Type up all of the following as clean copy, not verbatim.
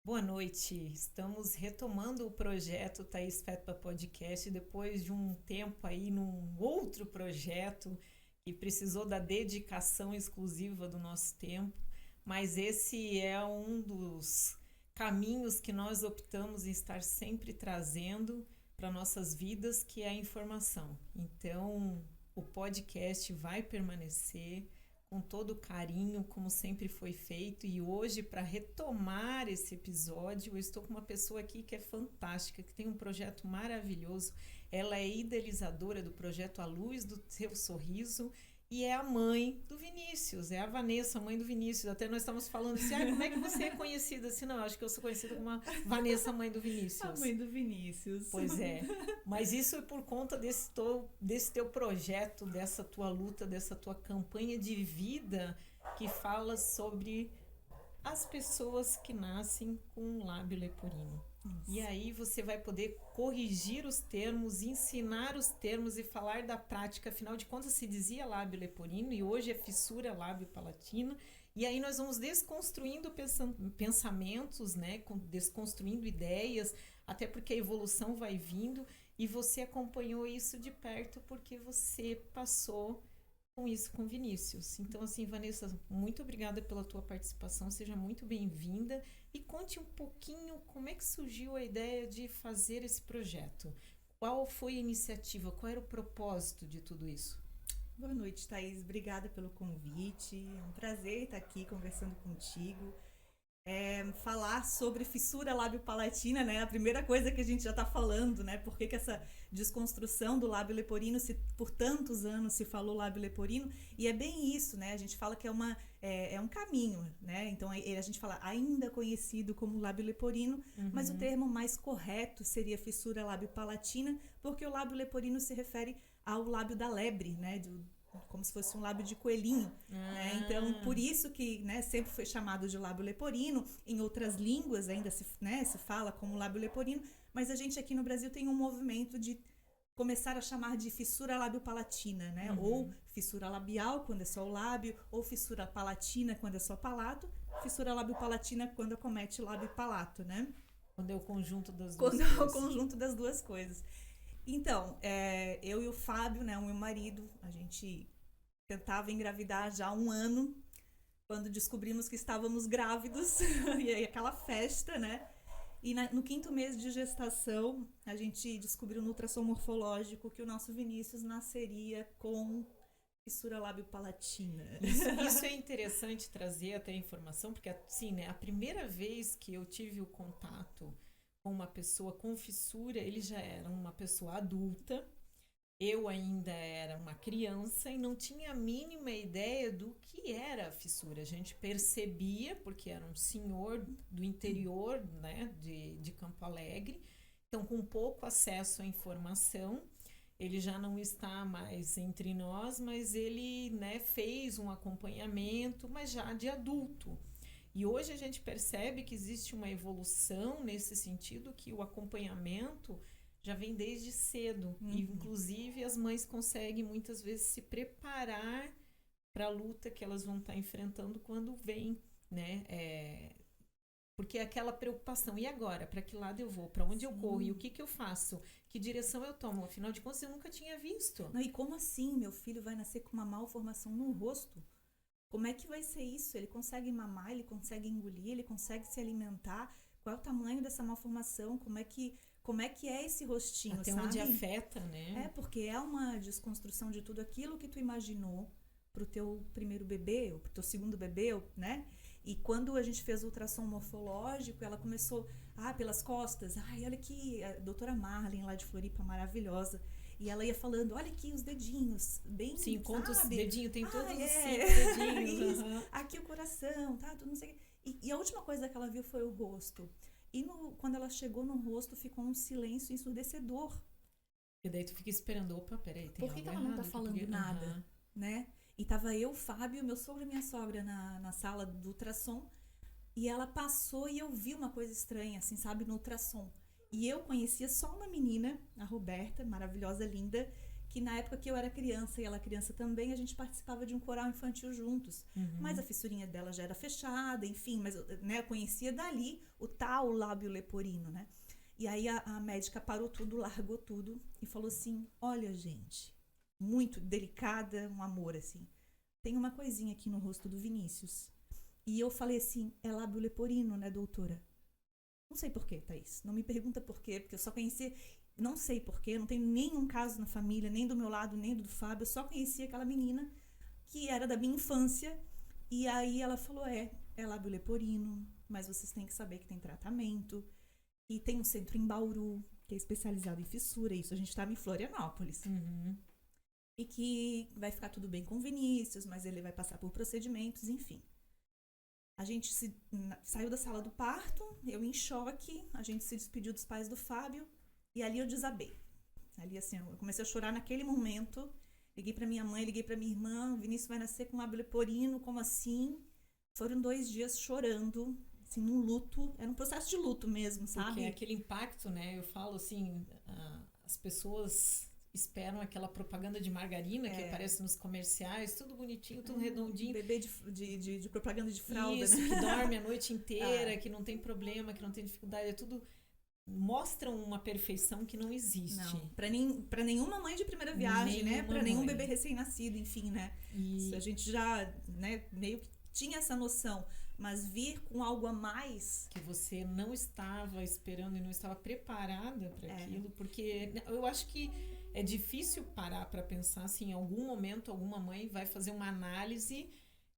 Boa noite, estamos retomando o projeto Thaís Fetpa Podcast depois de um tempo aí num outro projeto que precisou da dedicação exclusiva do nosso tempo, mas esse é um dos caminhos que nós optamos em estar sempre trazendo para nossas vidas, que é a informação. Então, o podcast vai permanecer com todo carinho, como sempre foi feito. E hoje, para retomar esse episódio, eu estou com uma pessoa aqui que é fantástica, que tem um projeto maravilhoso. Ela é idealizadora do projeto A Luz do Seu Sorriso e é a mãe do Vinícius, é a Vanessa, mãe do Vinícius. Até nós estamos falando assim, como é que você é conhecida assim? Não, acho que eu sou conhecida como a Vanessa, mãe do Vinícius. A mãe do Vinícius. Pois é, mas isso é por conta desse teu projeto, dessa tua luta, dessa tua campanha de vida que fala sobre as pessoas que nascem com um lábio leporino. E aí você vai poder corrigir os termos, ensinar os termos e falar da prática. Afinal de contas, se dizia lábio leporino e hoje é fissura lábio-palatina. E aí nós vamos desconstruindo pensamentos, né? Desconstruindo ideias, até porque a evolução vai vindo. E você acompanhou isso de perto porque você passou com isso com Vinícius. Então, assim, Vanessa, muito obrigada pela tua participação, seja muito bem-vinda e conte um pouquinho como é que surgiu a ideia de fazer esse projeto. Qual foi a iniciativa, qual era o propósito de tudo isso? Boa noite, Thaís. Obrigada pelo convite. É um prazer estar aqui conversando contigo. Falar sobre fissura lábio-palatina, né? A primeira coisa que a gente já está falando, né? Por que essa desconstrução do lábio leporino, por tantos anos se falou lábio leporino, e é bem isso, né? A gente fala que é um caminho, né? Então a gente fala ainda conhecido como lábio leporino, mas o termo mais correto seria fissura lábio-palatina, porque o lábio leporino se refere ao lábio da lebre, né? Como se fosse um lábio de coelhinho, né? Então, por isso que, né, sempre foi chamado de lábio leporino. Em outras línguas ainda se fala como lábio leporino, mas a gente aqui no Brasil tem um movimento de começar a chamar de fissura lábio-palatina, né? Ou fissura labial, quando é só o lábio, ou fissura palatina, quando é só palato, fissura lábio-palatina, quando acomete lábio e palato, né? Quando é o conjunto das duas coisas. Quando é o conjunto das duas coisas. Então, eu e o Fábio, né, o meu marido, a gente tentava engravidar já há um ano, quando descobrimos que estávamos grávidos, e aí aquela festa, né? E no 5º mês de gestação, a gente descobriu no ultrassom morfológico que o nosso Vinícius nasceria com fissura lábio-palatina. Isso é interessante trazer até a informação, porque assim, né, a primeira vez que eu tive o contato com uma pessoa com fissura, ele já era uma pessoa adulta, eu ainda era uma criança e não tinha a mínima ideia do que era a fissura. A gente percebia, porque era um senhor do interior, né, de Campo Alegre, então com pouco acesso à informação. Ele já não está mais entre nós, mas ele, né, fez um acompanhamento, mas já de adulto. E hoje a gente percebe que existe uma evolução nesse sentido, que o acompanhamento já vem desde cedo. E, inclusive, as mães conseguem muitas vezes se preparar para a luta que elas vão estar enfrentando quando vem, né? Porque é aquela preocupação, e agora? Para que lado eu vou? Para onde eu corro? E o que eu faço? Que direção eu tomo? Afinal de contas, eu nunca tinha visto. Não, e como assim? Meu filho vai nascer com uma malformação no rosto? Como é que vai ser isso? Ele consegue mamar, ele consegue engolir, ele consegue se alimentar? Qual é o tamanho dessa malformação? Como é que é esse rostinho, até sabe? Onde afeta, né? Porque é uma desconstrução de tudo aquilo que tu imaginou pro teu primeiro bebê, ou pro teu segundo bebê, né? E quando a gente fez o ultrassom morfológico, ela começou, pelas costas, olha aqui, a doutora Marlene lá de Floripa, maravilhosa. E ela ia falando, olha aqui os dedinhos, bem, sim, conta os dedinhos, tem todos os 5 dedinhos. Aqui o coração, tá? Tudo não sei o quê. E a última coisa que ela viu foi o rosto. E quando ela chegou no rosto, ficou um silêncio ensurdecedor. E daí tu fica esperando, opa, peraí, tem Por que algo ela errado? não tá falando nada, né? E tava eu, Fábio, meu sogro e minha sogra na sala do ultrassom. E ela passou e eu vi uma coisa estranha, assim, sabe, no ultrassom. E eu conhecia só uma menina, a Roberta, maravilhosa, linda, que na época que eu era criança e ela criança também, a gente participava de um coral infantil juntos. Mas a fissurinha dela já era fechada, enfim, mas né, eu conhecia dali o tal lábio leporino, né? E aí a médica parou tudo, largou tudo e falou assim: olha, gente, muito delicada, um amor assim. Tem uma coisinha aqui no rosto do Vinícius. E eu falei assim: é lábio leporino, né, doutora? Não sei porquê, Thaís. Não me pergunta porquê, porque eu só conhecia. Não sei porquê, não tenho nenhum caso na família, nem do meu lado, nem do Fábio. Eu só conhecia aquela menina que era da minha infância. E aí ela falou: é lábio leporino, mas vocês têm que saber que tem tratamento. E tem um centro em Bauru, que é especializado em fissura. Isso a gente estava em Florianópolis. E que vai ficar tudo bem com o Vinícius, mas ele vai passar por procedimentos, enfim. A gente saiu da sala do parto, eu em choque, a gente se despediu dos pais do Fábio e ali eu desabei. Ali assim, eu comecei a chorar naquele momento. Liguei pra minha mãe, liguei pra minha irmã: o Vinícius vai nascer com lábio leporino, como assim? Foram 2 dias chorando, assim, num luto, era um processo de luto mesmo, sabe? Porque aquele impacto, né? Eu falo assim, as pessoas esperam aquela propaganda de margarina que aparece nos comerciais, tudo bonitinho, tudo redondinho. Bebê de propaganda de fralda, isso, né? que dorme a noite inteira, que não tem problema, que não tem dificuldade, é tudo... Mostram uma perfeição que não existe. Não, pra nenhuma mãe de primeira viagem, né? Pra nenhum bebê recém-nascido, enfim, né? Isso a gente já, né, meio que tinha essa noção. Mas vir com algo a mais... Que você não estava esperando e não estava preparada para aquilo, porque eu acho que é difícil parar para pensar assim, em algum momento alguma mãe vai fazer uma análise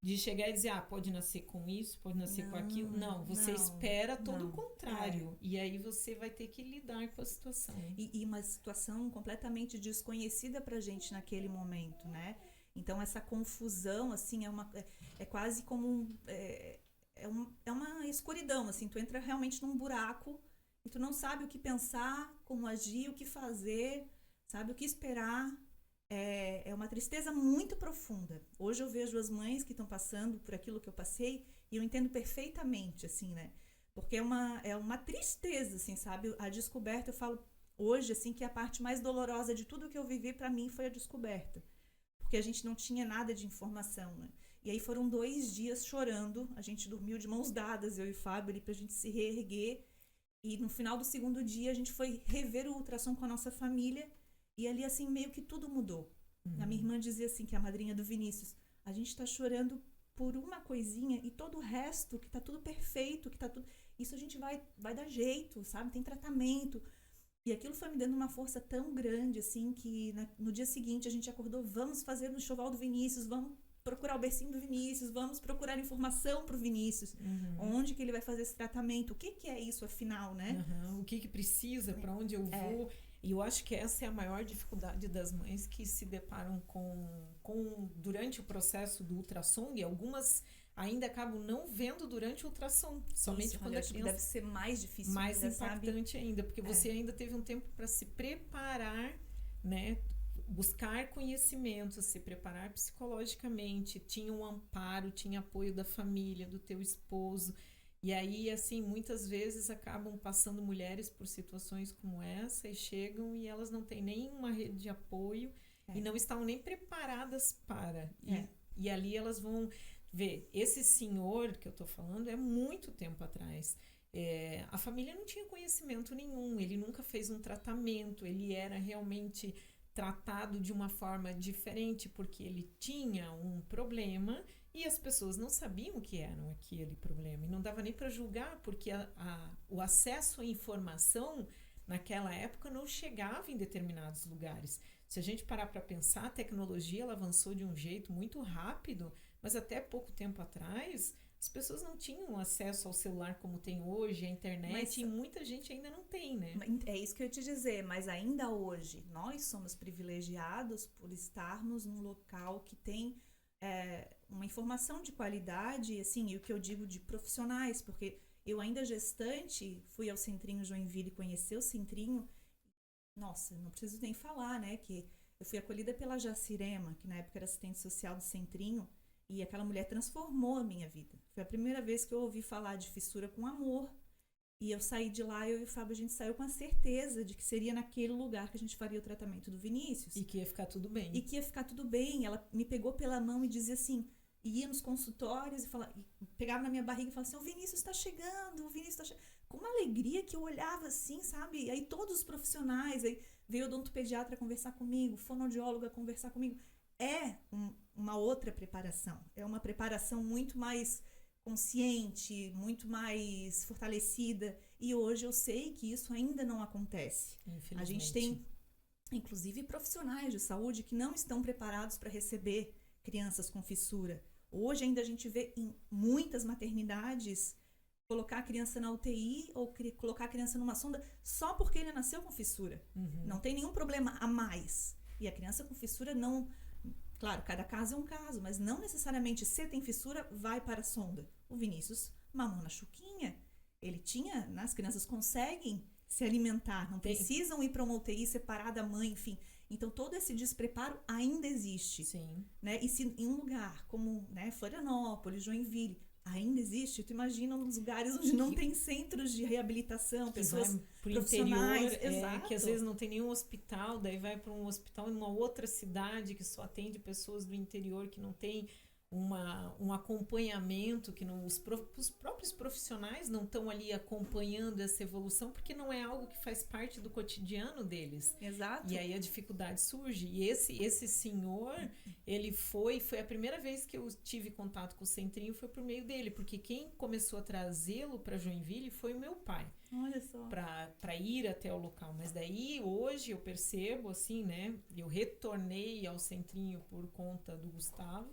de chegar e dizer, pode nascer com isso, pode nascer com aquilo. Não, você espera todo o contrário. E aí você vai ter que lidar com a situação. E uma situação completamente desconhecida pra gente naquele momento, né? Então essa confusão, assim, é quase como é uma escuridão, assim, tu entra realmente num buraco e tu não sabe o que pensar, como agir, o que fazer, sabe, o que esperar. É uma tristeza muito profunda. Hoje eu vejo as mães que estão passando por aquilo que eu passei e eu entendo perfeitamente, assim, né? Porque é uma tristeza, assim, sabe? A descoberta, eu falo hoje, assim, que a parte mais dolorosa de tudo que eu vivi pra mim foi a descoberta. Porque a gente não tinha nada de informação, né? E aí foram 2 dias chorando, a gente dormiu de mãos dadas, eu e o Fábio, ali, pra gente se reerguer. E no final do 2º dia a gente foi rever o ultrassom com a nossa família. E ali, assim, meio que tudo mudou. A minha irmã dizia assim, que é a madrinha do Vinícius: a gente tá chorando por uma coisinha e todo o resto, que tá tudo perfeito, que tá tudo... Isso a gente vai dar jeito, sabe? Tem tratamento. E aquilo foi me dando uma força tão grande, assim, que no dia seguinte a gente acordou: vamos fazer no enxoval do Vinícius, vamos procurar o bercinho do Vinícius, vamos procurar informação pro Vinícius. Onde que ele vai fazer esse tratamento? O que é isso, afinal, né? O que precisa, para onde eu vou... E eu acho que essa é a maior dificuldade das mães que se deparam com durante o processo do ultrassom, e algumas ainda acabam não vendo durante o ultrassom, somente quando a criança... Deve ser mais difícil, mais ainda, impactante sabe? ainda, porque você ainda teve um tempo para se preparar, né? Buscar conhecimento, se preparar psicologicamente, tinha um amparo, tinha apoio da família, do teu esposo. E aí, assim, muitas vezes acabam passando mulheres por situações como essa e chegam e elas não têm nenhuma rede de apoio e não estão nem preparadas para. E ali elas vão ver. Esse senhor que eu tô falando é muito tempo atrás. A família não tinha conhecimento nenhum, ele nunca fez um tratamento, ele era realmente tratado de uma forma diferente porque ele tinha um problema e as pessoas não sabiam o que era aquele problema e não dava nem para julgar porque o acesso à informação naquela época não chegava em determinados lugares. Se a gente parar para pensar, a tecnologia ela avançou de um jeito muito rápido, mas até pouco tempo atrás as pessoas não tinham acesso ao celular como tem hoje, a internet, e muita gente ainda não tem, né? É isso que eu ia te dizer, mas ainda hoje nós somos privilegiados por estarmos num local que tem uma informação de qualidade, assim, e o que eu digo de profissionais, porque eu ainda gestante fui ao Centrinho Joinville conhecer o Centrinho. Nossa, não preciso nem falar, né, que eu fui acolhida pela Jacirema, que na época era assistente social do Centrinho, e aquela mulher transformou a minha vida. Foi a primeira vez que eu ouvi falar de fissura com amor. E eu saí de lá, eu e o Fábio, a gente saiu com a certeza de que seria naquele lugar que a gente faria o tratamento do Vinícius. E que ia ficar tudo bem. E que ia ficar tudo bem. Ela me pegou pela mão e dizia assim, ia nos consultórios e pegava na minha barriga e falava assim, o Vinícius está chegando, o Vinícius está chegando. Com uma alegria que eu olhava assim, sabe? E aí todos os profissionais, aí veio o odontopediatra conversar comigo, fonoaudióloga conversar comigo. Uma outra preparação. É uma preparação muito mais consciente, muito mais fortalecida. E hoje eu sei que isso ainda não acontece. A gente tem, inclusive, profissionais de saúde que não estão preparados para receber crianças com fissura. Hoje ainda a gente vê em muitas maternidades colocar a criança na UTI ou colocar a criança numa sonda só porque ele nasceu com fissura. Não tem nenhum problema a mais. E a criança com fissura não... Claro, cada caso é um caso, mas não necessariamente se tem fissura, vai para a sonda. O Vinícius mamou na chuquinha. Ele tinha... As crianças conseguem se alimentar, não precisam ir para uma UTI separar da mãe, enfim. Então, todo esse despreparo ainda existe. Sim. Né? E se em um lugar como, né, Florianópolis, Joinville, ainda existe, tu imagina nos lugares onde não tem centros de reabilitação, pessoas pro profissionais, interior, que às vezes não tem nenhum hospital, daí vai para um hospital em uma outra cidade que só atende pessoas do interior, que não tem um acompanhamento, que os próprios profissionais não estão ali acompanhando essa evolução, porque não é algo que faz parte do cotidiano deles. Exato. E aí a dificuldade surge. E esse senhor, ele foi a primeira vez que eu tive contato com o centrinho, foi por meio dele, porque quem começou a trazê-lo para Joinville foi o meu pai. Olha só. Para ir até o local. Mas daí, hoje, eu percebo, assim, né? Eu retornei ao centrinho por conta do Gustavo.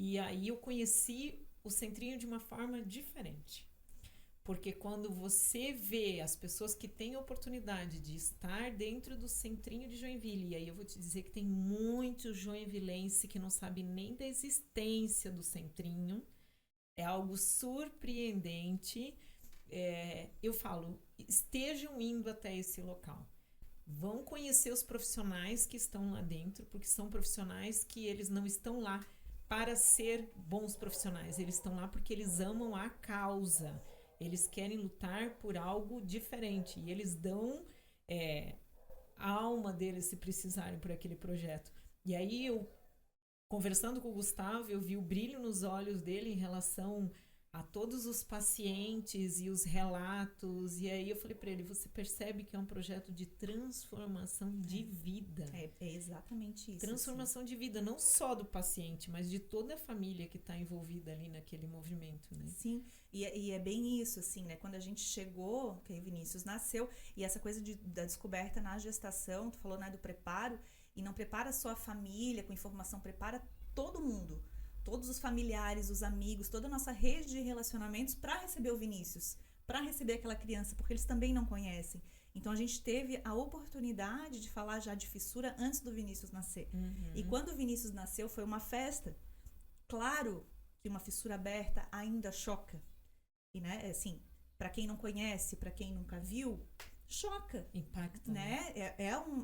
E aí eu conheci o centrinho de uma forma diferente. Porque quando você vê as pessoas que têm a oportunidade de estar dentro do centrinho de Joinville, e aí eu vou te dizer que tem muito joinvilense que não sabe nem da existência do centrinho, é algo surpreendente. Eu falo, estejam indo até esse local. Vão conhecer os profissionais que estão lá dentro, porque são profissionais que eles não estão lá para ser bons profissionais. Eles estão lá porque eles amam a causa. Eles querem lutar por algo diferente. E eles dão a alma deles, se precisarem, por aquele projeto. E aí, eu, conversando com o Gustavo, eu vi o brilho nos olhos dele em relação a todos os pacientes e os relatos. E aí eu falei para ele, você percebe que é um projeto de transformação de vida. É exatamente isso. Transformação de vida, não só do paciente, mas de toda a família que está envolvida ali naquele movimento, né? Sim, e é bem isso, assim, né? Quando a gente chegou, que o Vinícius nasceu, e essa coisa da descoberta na gestação, tu falou, né, do preparo, e não prepara só a família com informação, prepara todo mundo. Todos os familiares, os amigos, toda a nossa rede de relacionamentos para receber o Vinícius, para receber aquela criança, porque eles também não conhecem. Então, a gente teve a oportunidade de falar já de fissura antes do Vinícius nascer. E quando o Vinícius nasceu, foi uma festa. Claro que uma fissura aberta ainda choca. E, né, assim, para quem não conhece, para quem nunca viu, choca. Impacta. Né?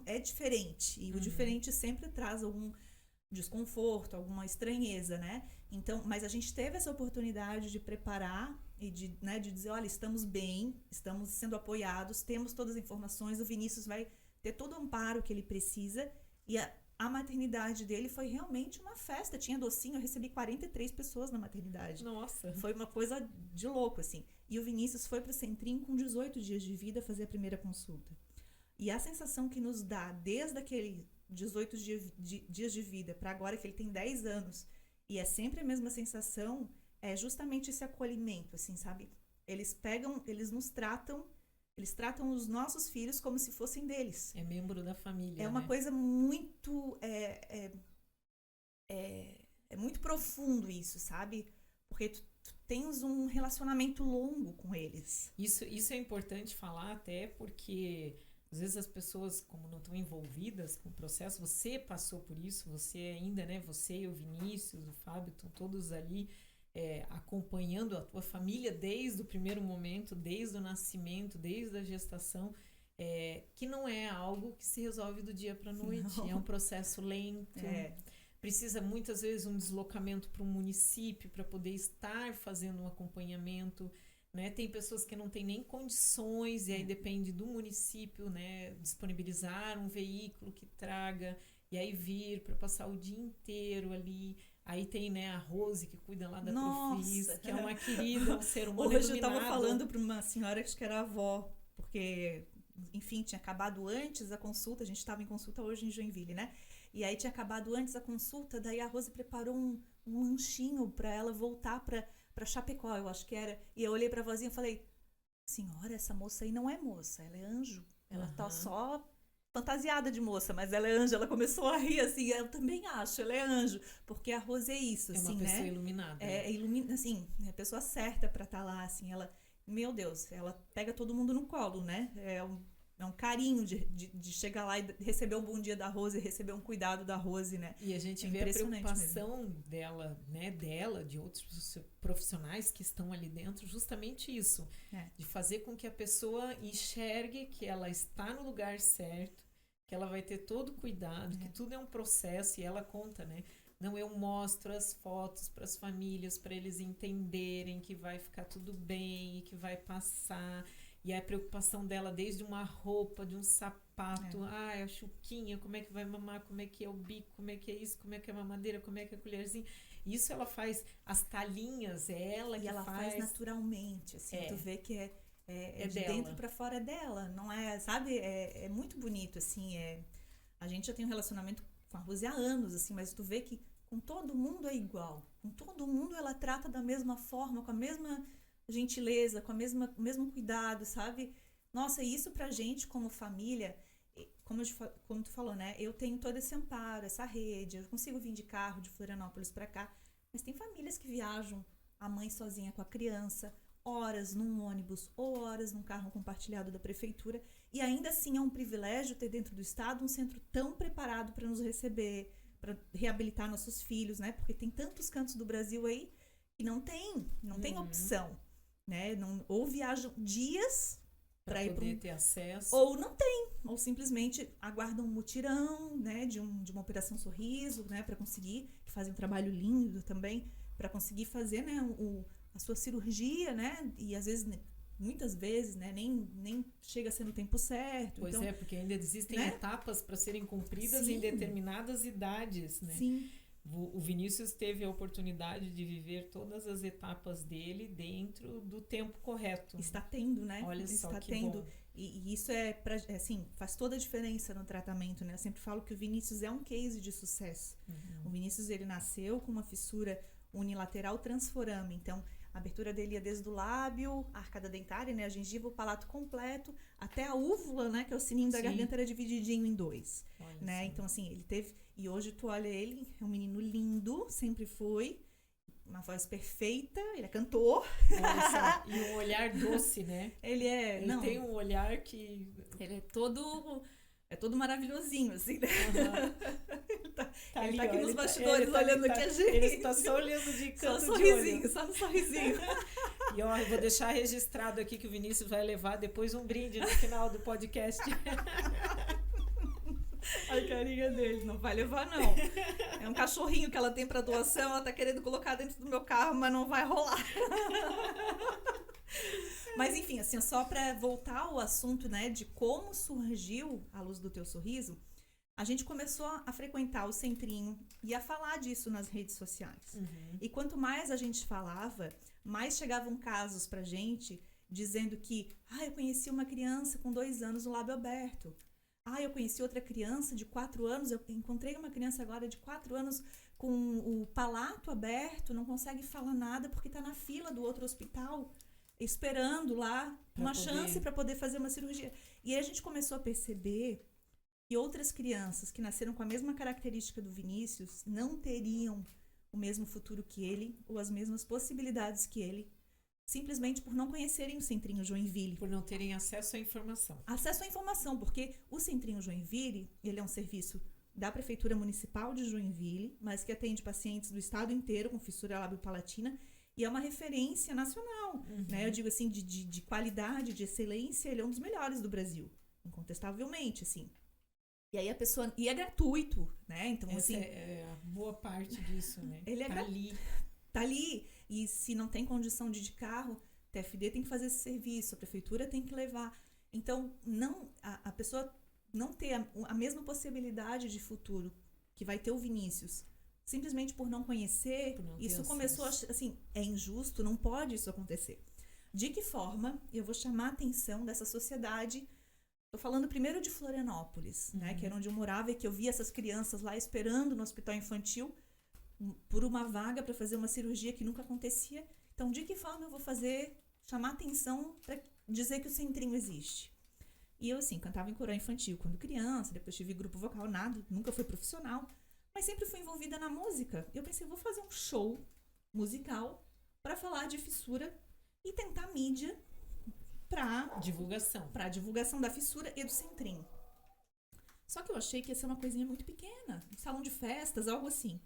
É diferente. E o diferente sempre traz algum desconforto, alguma estranheza, né? Então, mas a gente teve essa oportunidade de preparar e de dizer, olha, estamos bem, estamos sendo apoiados, temos todas as informações, o Vinícius vai ter todo o amparo que ele precisa, e a maternidade dele foi realmente uma festa, tinha docinho, eu recebi 43 pessoas na maternidade. Nossa! Foi uma coisa de louco, assim. E o Vinícius foi pro centrinho com 18 dias de vida fazer a primeira consulta. E a sensação que nos dá, desde aquele 18 dias de vida para agora que ele tem 10 anos, e é sempre a mesma sensação, é justamente esse acolhimento, assim, sabe? Eles nos tratam, eles tratam os nossos filhos como se fossem deles. É membro da família, É uma coisa muito... É muito profundo isso, sabe? Porque tu tens um relacionamento longo com eles. Isso é importante falar, até porque às vezes as pessoas, como não estão envolvidas com o processo, você passou por isso, você ainda, né? Você e o Vinícius, o Fábio, estão todos ali acompanhando a tua família desde o primeiro momento, desde o nascimento, desde a gestação, que não é algo que se resolve do dia para a noite. Não. É um processo lento. Precisa muitas vezes um deslocamento para um município para poder estar fazendo um acompanhamento. né? Tem pessoas que não têm nem condições, e aí depende do município, né? Disponibilizar um veículo que traga, e aí vir para passar o dia inteiro ali. Aí tem, né, a Rose, que cuida lá da Profis, que é uma querida, um ser humano Hoje iluminado. eu estava falando para uma senhora, acho que era avó, porque, enfim, tinha acabado antes a consulta, a gente estava em consulta hoje em Joinville, né? E aí tinha acabado antes a consulta, daí a Rose preparou um lanchinho para ela voltar para Chapecó, eu acho que era. E eu olhei para a vozinha e falei, senhora, essa moça aí não é moça, ela é anjo. Ela tá só fantasiada de moça, mas ela é anjo. Ela começou a rir, assim, eu também acho, ela é anjo. Porque a Rose é isso, assim, né? É uma pessoa iluminada. Assim, é a pessoa certa pra estar lá, assim, ela... Meu Deus, ela pega todo mundo no colo, né? É um carinho de chegar lá e receber um bom dia da Rose, receber um cuidado da Rose, né? E a gente vê a preocupação dela, né? Dela, de outros profissionais que estão ali dentro, justamente isso. De fazer com que a pessoa enxergue que ela está no lugar certo, que ela vai ter todo o cuidado, que tudo é um processo, e ela conta, né? Não, eu mostro as fotos para as famílias, para eles entenderem que vai ficar tudo bem e que vai passar. E a preocupação dela desde uma roupa, de um sapato, a chuquinha, como é que vai mamar, como é que é o bico, como é que é isso, como é que é a mamadeira, como é que é a colherzinha. Isso ela faz, as talinhas, é ela que faz. E ela faz naturalmente, assim, tu vê que é de dela. Dentro para fora dela, não é, sabe? É muito bonito, assim, a gente já tem um relacionamento com a Rose há anos, assim, mas tu vê que com todo mundo é igual, com todo mundo ela trata da mesma forma, com a mesma gentileza, com o mesmo cuidado, sabe? Nossa, isso pra gente como família, como tu falou, né? Eu tenho todo esse amparo, essa rede, eu consigo vir de carro de Florianópolis pra cá, mas tem famílias que viajam, a mãe sozinha com a criança, horas num ônibus ou horas num carro compartilhado da prefeitura, e ainda assim é um privilégio ter dentro do estado um centro tão preparado para nos receber, para reabilitar nossos filhos, né? Porque tem tantos cantos do Brasil aí que não tem opção, né? Ou viajam dias para ir poder ter acesso, ou não tem, ou simplesmente aguardam um mutirão, né? De uma operação sorriso, né? Para conseguir, que fazem um trabalho lindo também, para conseguir fazer, né? A sua cirurgia, né? E às vezes, muitas vezes, né? Nem chega a ser no tempo certo. Pois então, porque ainda existem etapas para serem cumpridas em determinadas idades, né? Sim. O Vinícius teve a oportunidade de viver todas as etapas dele dentro do tempo correto. Está tendo, né? Olha só está que tendo. bom. E isso assim, faz toda a diferença no tratamento, né? Eu sempre falo que o Vinícius é um case de sucesso. O Vinícius, ele nasceu com uma fissura unilateral transforame. Então, a abertura dele ia desde o lábio, a arcada dentária, né? A gengiva, o palato completo, até a úvula, né? Que é o sininho da garganta, era divididinho em dois. Né? Então, assim, ele teve... E hoje tu olha ele, é um menino lindo, sempre foi. Uma voz perfeita, ele é cantor. E um olhar doce, né? Ele tem um olhar que... Ele é todo maravilhosinho, assim, né? Ele tá aqui nos bastidores olhando aqui a gente. Ele está só olhando de canto só de olho. Só no sorrisinho. E ó, eu vou deixar registrado aqui que o Vinícius vai levar depois um brinde no final do podcast. A carinha dele, não vai levar não. É um cachorrinho que ela tem pra doação, ela tá querendo colocar dentro do meu carro, mas não vai rolar. Mas enfim, assim, só pra voltar ao assunto, né, de como surgiu a Luz do Teu Sorriso, a gente começou a frequentar o centrinho e a falar disso nas redes sociais. E quanto mais a gente falava, mais chegavam casos pra gente dizendo que, eu conheci uma criança com 2 anos no lábio aberto. Eu conheci outra criança de 4 anos, eu encontrei uma criança agora de 4 anos com o palato aberto, não consegue falar nada porque está na fila do outro hospital, esperando lá chance para poder fazer uma cirurgia. E aí a gente começou a perceber que outras crianças que nasceram com a mesma característica do Vinícius não teriam o mesmo futuro que ele, ou as mesmas possibilidades que ele, simplesmente por não conhecerem o Centrinho Joinville. Por não terem acesso à informação. Acesso à informação, porque o Centrinho Joinville, ele é um serviço da Prefeitura Municipal de Joinville, mas que atende pacientes do estado inteiro com fissura lábio-palatina, e é uma referência nacional, né? Eu digo assim, de qualidade, de excelência, ele é um dos melhores do Brasil, incontestavelmente, assim. E aí a pessoa... E é gratuito, né? Então, essa assim... é a boa parte disso, né? Ele tá ali. Tá ali. E se não tem condição de ir de carro, TFD tem que fazer esse serviço, a prefeitura tem que levar. Então, a pessoa não ter a mesma possibilidade de futuro que vai ter o Vinícius, simplesmente por não conhecer, isso começou assim, é injusto, não pode isso acontecer. De que forma eu vou chamar a atenção dessa sociedade? Estou falando primeiro de Florianópolis, né, que era onde eu morava e que eu via essas crianças lá esperando no hospital infantil por uma vaga para fazer uma cirurgia que nunca acontecia. Então, de que forma eu vou chamar atenção para dizer que o centrinho existe? E eu, assim, cantava em coral infantil quando criança, depois tive grupo vocal, nunca fui profissional, mas sempre fui envolvida na música. Eu pensei, vou fazer um show musical para falar de fissura e tentar mídia para divulgação da fissura e do centrinho. Só que eu achei que ia ser uma coisinha muito pequena, um salão de festas, algo assim.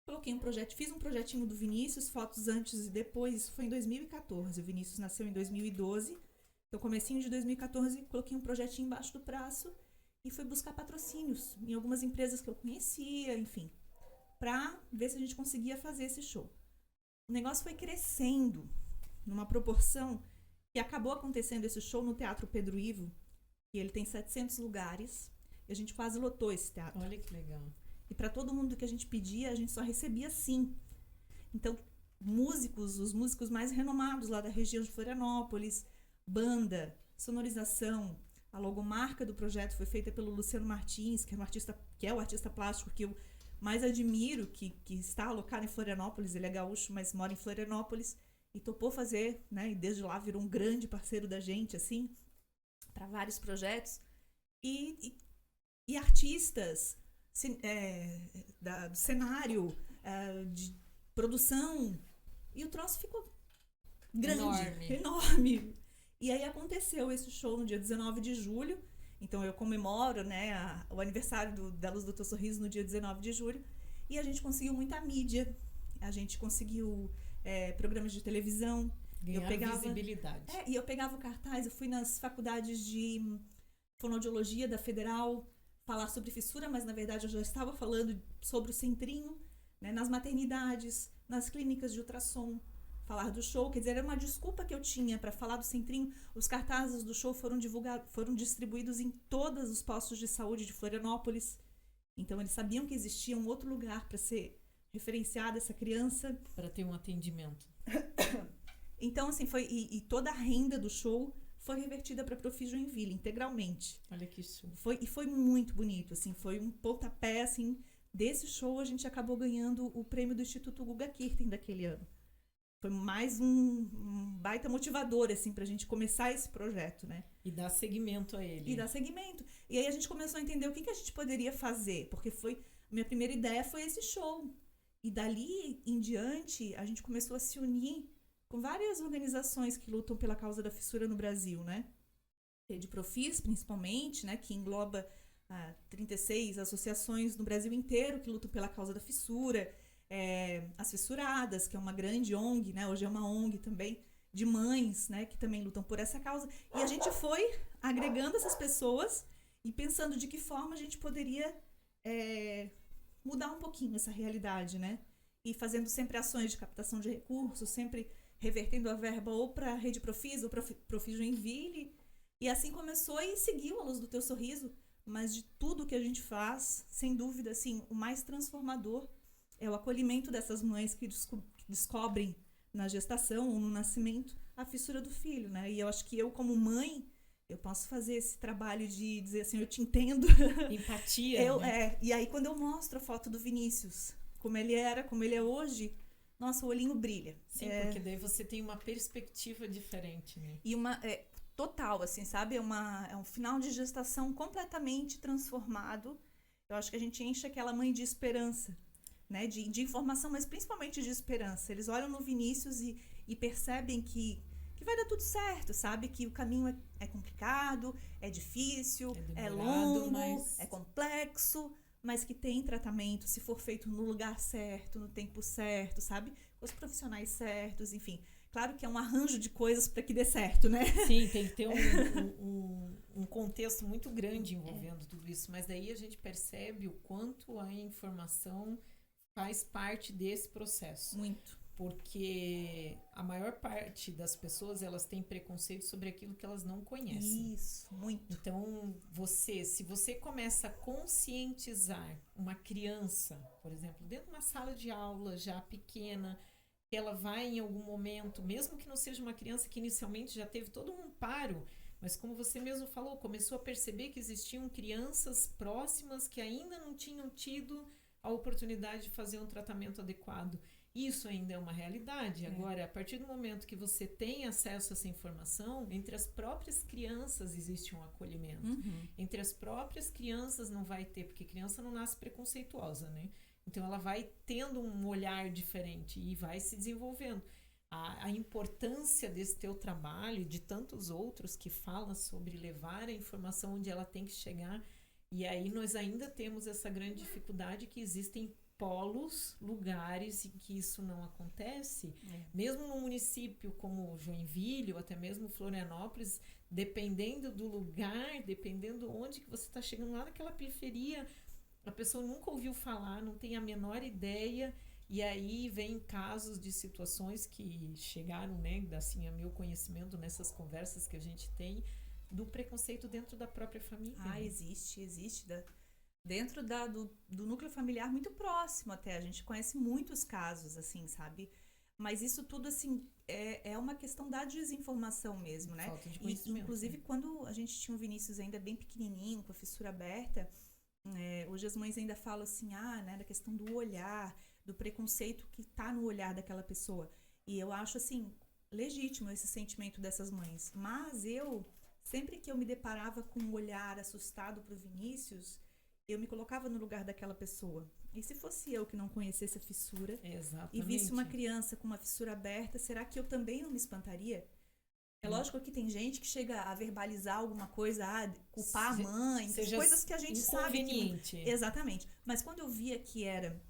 Coloquei um projeto, fiz um projetinho do Vinícius, fotos antes e depois, isso foi em 2014, o Vinícius nasceu em 2012, então comecinho de 2014, coloquei um projetinho embaixo do braço e fui buscar patrocínios em algumas empresas que eu conhecia, enfim, pra ver se a gente conseguia fazer esse show. O negócio foi crescendo numa proporção que acabou acontecendo esse show no Teatro Pedro Ivo, que ele tem 700 lugares, e a gente quase lotou esse teatro. Olha que legal. E para todo mundo que a gente pedia, a gente só recebia sim. Então, os músicos mais renomados lá da região de Florianópolis, banda, sonorização, a logomarca do projeto foi feita pelo Luciano Martins, que é o artista plástico que eu mais admiro, que está alocado em Florianópolis. Ele é gaúcho, mas mora em Florianópolis e topou fazer, né? E desde lá virou um grande parceiro da gente, assim, para vários projetos. E artistas do cenário, de produção, e o troço ficou grande, enorme. E aí aconteceu esse show no dia 19 de julho, então eu comemoro, né, o aniversário da Luz do Teu Sorriso no dia 19 de julho, e a gente conseguiu muita mídia, a gente conseguiu programas de televisão, ganhar visibilidade. E eu pegava o cartaz, eu fui nas faculdades de fonoaudiologia da Federal, falar sobre fissura, mas na verdade eu já estava falando sobre o centrinho, né, nas maternidades, nas clínicas de ultrassom, falar do show, quer dizer, era uma desculpa que eu tinha para falar do centrinho. Os cartazes do show foram distribuídos em todos os postos de saúde de Florianópolis, então eles sabiam que existia um outro lugar para ser referenciada essa criança. Para ter um atendimento. Então, assim, e toda a renda do show foi revertida para a Profi Joinville, integralmente. Olha que show. Foi muito bonito, assim, foi um pontapé, assim, desse show a gente acabou ganhando o prêmio do Instituto Guga Kirten daquele ano. Foi mais um baita motivador, assim, pra gente começar esse projeto, né? E dar seguimento a ele. E aí a gente começou a entender o que a gente poderia fazer, porque minha primeira ideia foi esse show. E dali em diante, a gente começou a se unir com várias organizações que lutam pela causa da fissura no Brasil, né? Rede Profis, principalmente, né? Que engloba 36 associações no Brasil inteiro que lutam pela causa da fissura. As Fissuradas, que é uma grande ONG, né? Hoje é uma ONG também, de mães, né? Que também lutam por essa causa. E a gente foi agregando essas pessoas e pensando de que forma a gente poderia mudar um pouquinho essa realidade, né? E fazendo sempre ações de captação de recursos, sempre revertendo a verba ou para a Rede Profis ou para Profi Joinville. E assim começou e seguiu a Luz do Teu Sorriso. Mas de tudo que a gente faz, sem dúvida, assim, o mais transformador é o acolhimento dessas mães que descobrem na gestação ou no nascimento a fissura do filho, né? E eu acho que eu, como mãe, eu posso fazer esse trabalho de dizer assim, eu te entendo. Empatia, né? E aí, quando eu mostro a foto do Vinícius, como ele era, como ele é hoje, nossa, o olhinho brilha. Sim, porque daí você tem uma perspectiva diferente, né? E total, assim, sabe? É um final de gestação completamente transformado. Eu acho que a gente enche aquela mãe de esperança, né? De informação, mas principalmente de esperança. Eles olham no Vinícius e percebem que vai dar tudo certo, sabe? Que o caminho é complicado, é difícil, é longo, é complexo, mas que tem tratamento se for feito no lugar certo, no tempo certo, sabe? Com os profissionais certos, enfim. Claro que é um arranjo de coisas para que dê certo, né? Sim, tem que ter um contexto muito grande envolvendo tudo isso, mas daí a gente percebe o quanto a informação faz parte desse processo. Muito. Porque a maior parte das pessoas, elas têm preconceito sobre aquilo que elas não conhecem. Isso, muito. Então, se você começa a conscientizar uma criança, por exemplo, dentro de uma sala de aula já pequena, que ela vai em algum momento, mesmo que não seja uma criança que inicialmente já teve todo um amparo, mas como você mesmo falou, começou a perceber que existiam crianças próximas que ainda não tinham tido a oportunidade de fazer um tratamento adequado. Isso ainda é uma realidade. Agora, a partir do momento que você tem acesso a essa informação, entre as próprias crianças existe um acolhimento. Entre as próprias crianças não vai ter, porque criança não nasce preconceituosa, né? Então, ela vai tendo um olhar diferente e vai se desenvolvendo. A importância desse teu trabalho e de tantos outros que falam sobre levar a informação onde ela tem que chegar. E aí nós ainda temos essa grande dificuldade que existem polos, lugares em que isso não acontece. Mesmo num município como Joinville ou até mesmo Florianópolis, dependendo do lugar, dependendo onde que você está chegando lá naquela periferia, a pessoa nunca ouviu falar, não tem a menor ideia, e aí vem casos de situações que chegaram, né, assim, a meu conhecimento nessas conversas que a gente tem, do preconceito dentro da própria família. Né? Existe. Dentro do núcleo familiar muito próximo até. A gente conhece muitos casos, assim, sabe? Mas isso tudo, assim, é uma questão da desinformação mesmo, né? Falta de conhecimento. Inclusive, quando a gente tinha o Vinícius ainda bem pequenininho, com a fissura aberta, hoje as mães ainda falam assim, né, da questão do olhar, do preconceito que tá no olhar daquela pessoa. E eu acho, assim, legítimo esse sentimento dessas mães. Mas sempre que eu me deparava com um olhar assustado pro Vinícius, eu me colocava no lugar daquela pessoa. E se fosse eu que não conhecesse a fissura e visse uma criança com uma fissura aberta, será que eu também não me espantaria? É lógico que tem gente que chega a verbalizar alguma coisa, culpar a mãe, coisas que a gente sabe que... Exatamente. Mas quando eu via que era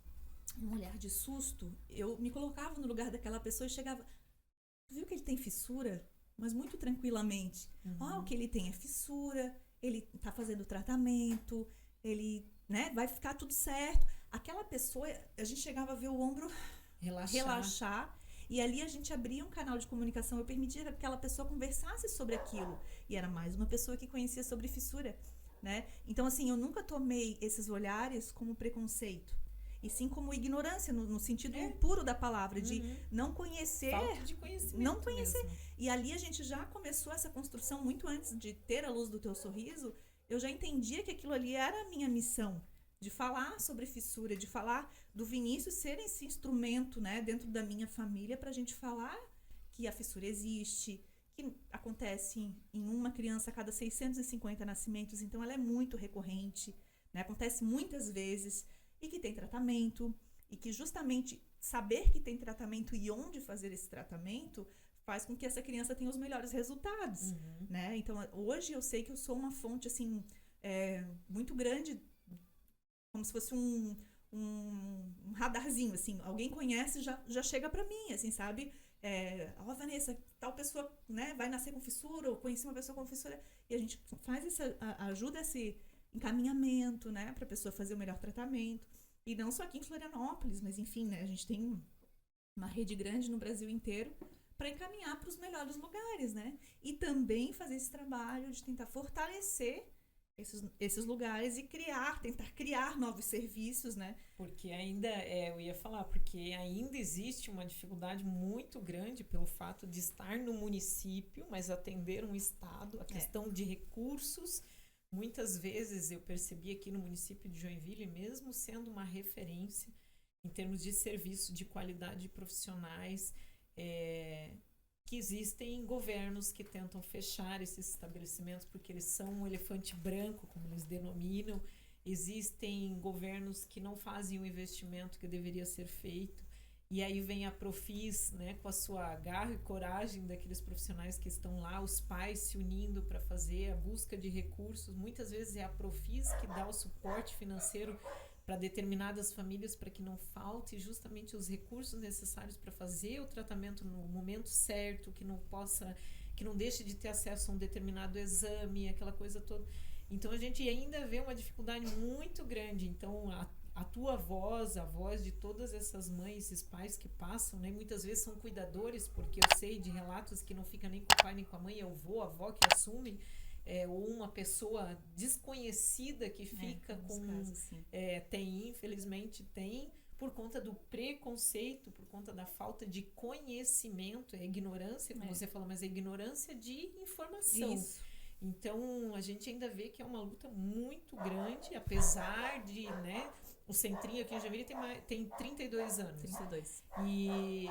um olhar de susto, eu me colocava no lugar daquela pessoa e chegava... Tu viu que ele tem fissura? Mas muito tranquilamente. O que ele tem é fissura, ele tá fazendo tratamento, ele, né, vai ficar tudo certo. Aquela pessoa, a gente chegava a ver o ombro relaxar e ali a gente abria um canal de comunicação, eu permitia que aquela pessoa conversasse sobre aquilo. E era mais uma pessoa que conhecia sobre fissura, né? Então, assim, eu nunca tomei esses olhares como preconceito. E sim como ignorância, no sentido puro da palavra, de não conhecer. Falta de conhecimento. Não conhecer. Mesmo. E ali a gente já começou essa construção muito antes de ter a luz do teu sorriso. Eu já entendia que aquilo ali era a minha missão. De falar sobre fissura, de falar do Vinícius ser esse instrumento, né, dentro da minha família, pra gente falar que a fissura existe, que acontece em uma criança a cada 650 nascimentos, então ela é muito recorrente, né, acontece muitas vezes. E que tem tratamento, e que justamente saber que tem tratamento e onde fazer esse tratamento faz com que essa criança tenha os melhores resultados, né? Então, hoje eu sei que eu sou uma fonte, assim, muito grande, como se fosse um radarzinho, assim, alguém conhece, já chega pra mim, assim, sabe? Vanessa, tal pessoa, né, vai nascer com fissura, ou conheci uma pessoa com fissura, e a gente faz ajuda esse encaminhamento, né, para a pessoa fazer o melhor tratamento. E não só aqui em Florianópolis, mas enfim, né, a gente tem uma rede grande no Brasil inteiro para encaminhar para os melhores lugares, né? E também fazer esse trabalho de tentar fortalecer esses lugares e tentar criar novos serviços, né? Porque ainda, eu ia falar, porque ainda existe uma dificuldade muito grande pelo fato de estar no município, mas atender um estado, a questão de recursos. Muitas vezes eu percebi aqui no município de Joinville, mesmo sendo uma referência em termos de serviço, de qualidade de profissionais, que existem governos que tentam fechar esses estabelecimentos porque eles são um elefante branco, como eles denominam. Existem governos que não fazem o investimento que deveria ser feito. E aí vem a Profis, né, com a sua garra e coragem daqueles profissionais que estão lá, os pais se unindo para fazer a busca de recursos. Muitas vezes é a Profis que dá o suporte financeiro para determinadas famílias para que não falte justamente os recursos necessários para fazer o tratamento no momento certo, que não deixe de ter acesso a um determinado exame, aquela coisa toda. Então a gente ainda vê uma dificuldade muito grande. Então a a tua voz, a voz de todas essas mães, esses pais que passam, né? Muitas vezes são cuidadores, porque eu sei de relatos que não fica nem com o pai nem com a mãe, é o avô, a avó que assume, ou uma pessoa desconhecida que fica com... Casos, infelizmente tem, por conta do preconceito, por conta da falta de conhecimento, é ignorância, como você falou, mas é ignorância de informação. Isso. Então, a gente ainda vê que é uma luta muito grande, apesar de, né, o Centrinho aqui em Joinville tem 32 anos. 32. E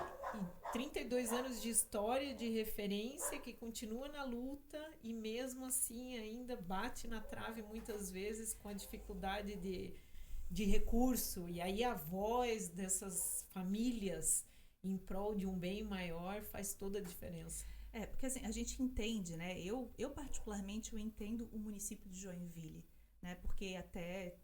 32 anos de história, de referência, que continua na luta e mesmo assim ainda bate na trave muitas vezes com a dificuldade de recurso. E aí a voz dessas famílias em prol de um bem maior faz toda a diferença. Porque assim, a gente entende, né? Eu particularmente, eu entendo o município de Joinville, né? Porque até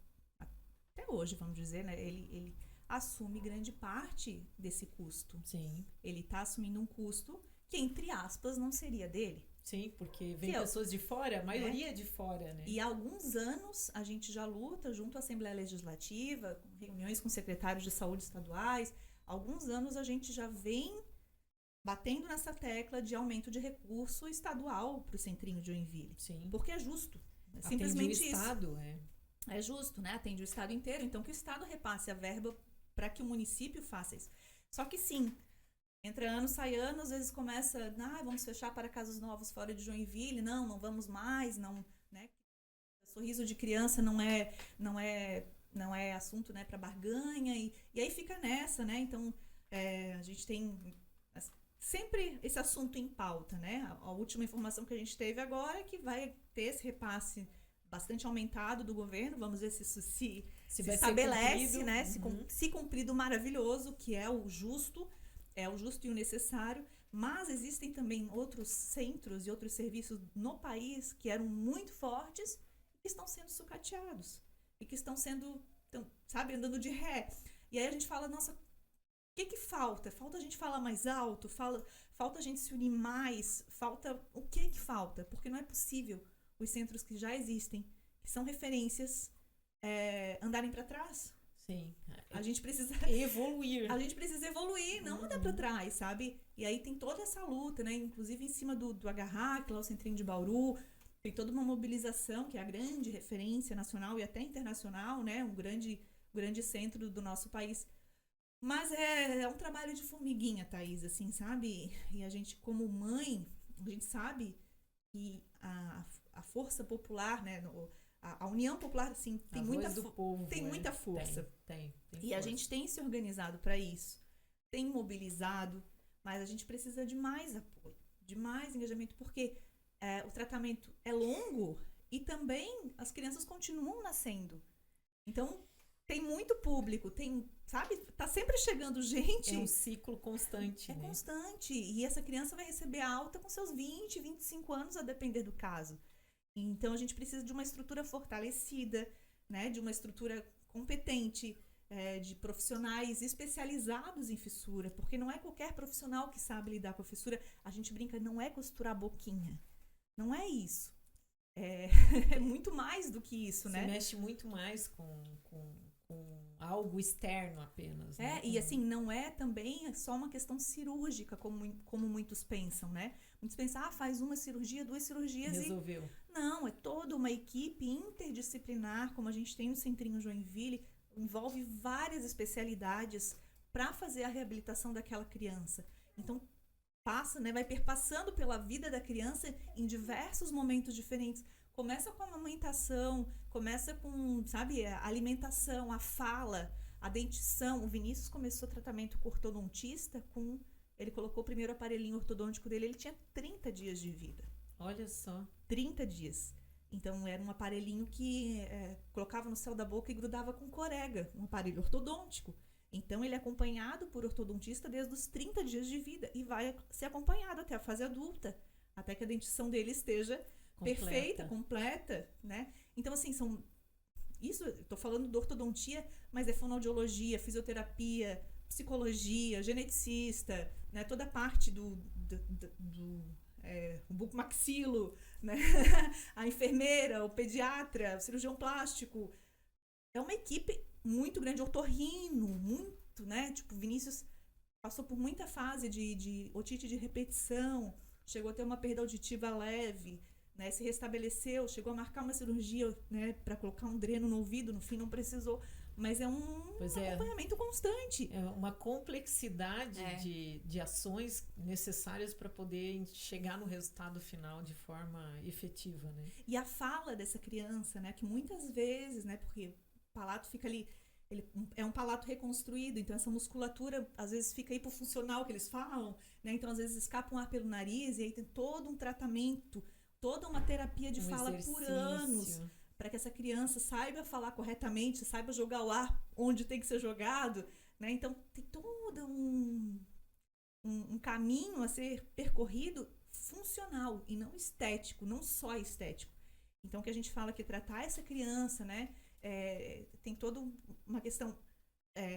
hoje, vamos dizer, né? Ele assume grande parte desse custo. Sim. Ele está assumindo um custo que, entre aspas, não seria dele. Sim, porque vem pessoas de fora, a maioria de fora, né? E há alguns anos a gente já luta junto à Assembleia Legislativa, reuniões com secretários de saúde estaduais. Há alguns anos a gente já vem batendo nessa tecla de aumento de recurso estadual para o Centrinho de Joinville. Sim. Porque é justo. É simplesmente simplesmente o Estado, É justo, né? Atende o Estado inteiro. Então, que o Estado repasse a verba para que o município faça isso. Só que sim, entra ano, sai ano, às vezes começa, vamos fechar para casos novos fora de Joinville. Não vamos mais, não, né? Sorriso de criança não é assunto, né, para barganha. E aí fica nessa, né? Então, a gente tem sempre esse assunto em pauta, né? A última informação que a gente teve agora é que vai ter esse repasse bastante aumentado do governo. Vamos ver se isso se estabelece, né? Se cumprido, maravilhoso, que é o justo e o necessário. Mas existem também outros centros e outros serviços no país que eram muito fortes e que estão sendo sucateados. E que estão sendo, andando de ré. E aí a gente fala, nossa, o que falta? Falta a gente falar mais alto? Falta a gente se unir mais? O que falta? Porque não é possível os centros que já existem, que são referências, andarem para trás. Sim. A gente precisa evoluir. A gente precisa evoluir, não andar para trás, sabe? E aí tem toda essa luta, né? Inclusive em cima do Agarrac, lá o Centrinho de Bauru, tem toda uma mobilização, que é a grande referência nacional e até internacional, né? Um grande centro do nosso país. Mas é um trabalho de formiguinha, Thaís, assim, sabe? E a gente, como mãe, a gente sabe que a força popular, né? A união popular, assim, tem muita força. Tem e força. A gente tem se organizado para isso, tem mobilizado, mas a gente precisa de mais apoio, de mais engajamento, porque o tratamento é longo e também as crianças continuam nascendo. Então, tem muito público, sabe? Tá sempre chegando gente. É um ciclo constante, né? É constante. E essa criança vai receber alta com seus 20, 25 anos, a depender do caso. Então, a gente precisa de uma estrutura fortalecida, né? De uma estrutura competente, de profissionais especializados em fissura, porque não é qualquer profissional que sabe lidar com a fissura. A gente brinca, não é costurar a boquinha. Não é isso. É muito mais do que isso, né? Se mexe muito mais com algo externo apenas. Né? E assim, não é também só uma questão cirúrgica, como muitos pensam, né? Muitos pensam, faz uma cirurgia, 2 cirurgias resolveu. Não, é toda uma equipe interdisciplinar, como a gente tem no Centrinho Joinville, envolve várias especialidades para fazer a reabilitação daquela criança. Então, vai perpassando pela vida da criança em diversos momentos diferentes. Começa com a amamentação, começa com, a alimentação, a fala, a dentição. O Vinícius começou tratamento com ortodontista, ele colocou o primeiro aparelhinho ortodôntico dele, ele tinha 30 dias de vida. Olha só. 30 dias. Então, era um aparelhinho que colocava no céu da boca e grudava com corega, um aparelho ortodôntico. Então, ele é acompanhado por ortodontista desde os 30 dias de vida e vai ser acompanhado até a fase adulta, até que a dentição dele esteja perfeita, completa, né? Então, assim, eu tô falando de ortodontia, mas é fonoaudiologia, fisioterapia, psicologia, geneticista, né? Toda a parte do bucomaxilo, né? A enfermeira, o pediatra, o cirurgião plástico. É uma equipe muito grande, otorrino, muito, né? Tipo, Vinícius passou por muita fase de otite de repetição, chegou a ter uma perda auditiva leve, né? Se restabeleceu, chegou a marcar uma cirurgia, né? Para colocar um dreno no ouvido, no fim não precisou, mas é um acompanhamento constante. É uma complexidade de ações necessárias para poder chegar no resultado final de forma efetiva, né? E a fala dessa criança, né? Que muitas vezes, né? Porque o palato fica ali, ele é um palato reconstruído, então essa musculatura às vezes fica hipofuncional, que eles falam, né? Então às vezes escapa um ar pelo nariz e aí tem todo um tratamento, toda uma terapia de fala por anos, para que essa criança saiba falar corretamente, saiba jogar o ar onde tem que ser jogado, né? Então tem todo um caminho a ser percorrido funcional e não estético, não só estético. Então o que a gente fala que é tratar essa criança, né? Tem toda uma questão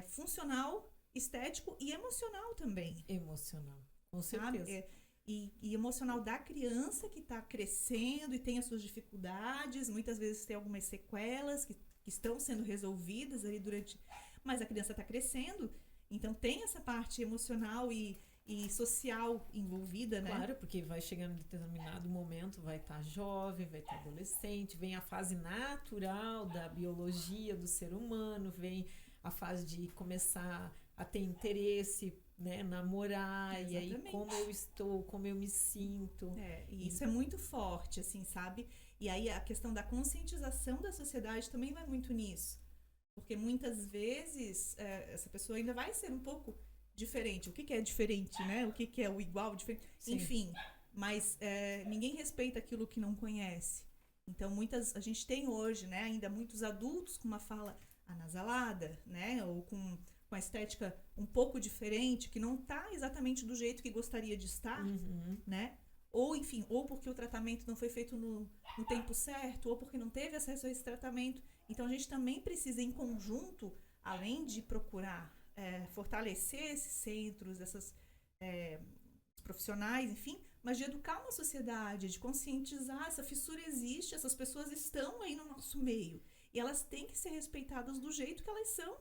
funcional, estético e emocional também. Emocional, com certeza. E emocional da criança que está crescendo e tem as suas dificuldades, muitas vezes tem algumas sequelas que estão sendo resolvidas ali durante... Mas a criança está crescendo, então tem essa parte emocional e social envolvida, né? Claro, porque vai chegando em determinado momento, vai estar jovem, vai estar adolescente, vem a fase natural da biologia do ser humano, vem a fase de começar a ter interesse, né, namorar, Exatamente. E aí como eu estou, como eu me sinto. E isso é muito forte, assim, sabe? E aí a questão da conscientização da sociedade também vai muito nisso. Porque muitas vezes essa pessoa ainda vai ser um pouco diferente. O que é diferente, né? O que é o igual, diferente? Sim. Enfim, mas ninguém respeita aquilo que não conhece. Então, a gente tem hoje, né, ainda muitos adultos com uma fala anasalada, né? Ou com a estética um pouco diferente, que não está exatamente do jeito que gostaria de estar, né? Ou, enfim, ou porque o tratamento não foi feito no tempo certo, ou porque não teve acesso a esse tratamento. Então, a gente também precisa, em conjunto, além de procurar fortalecer esses centros, esses profissionais, enfim, mas de educar uma sociedade, de conscientizar, essa fissura existe, essas pessoas estão aí no nosso meio. E elas têm que ser respeitadas do jeito que elas são.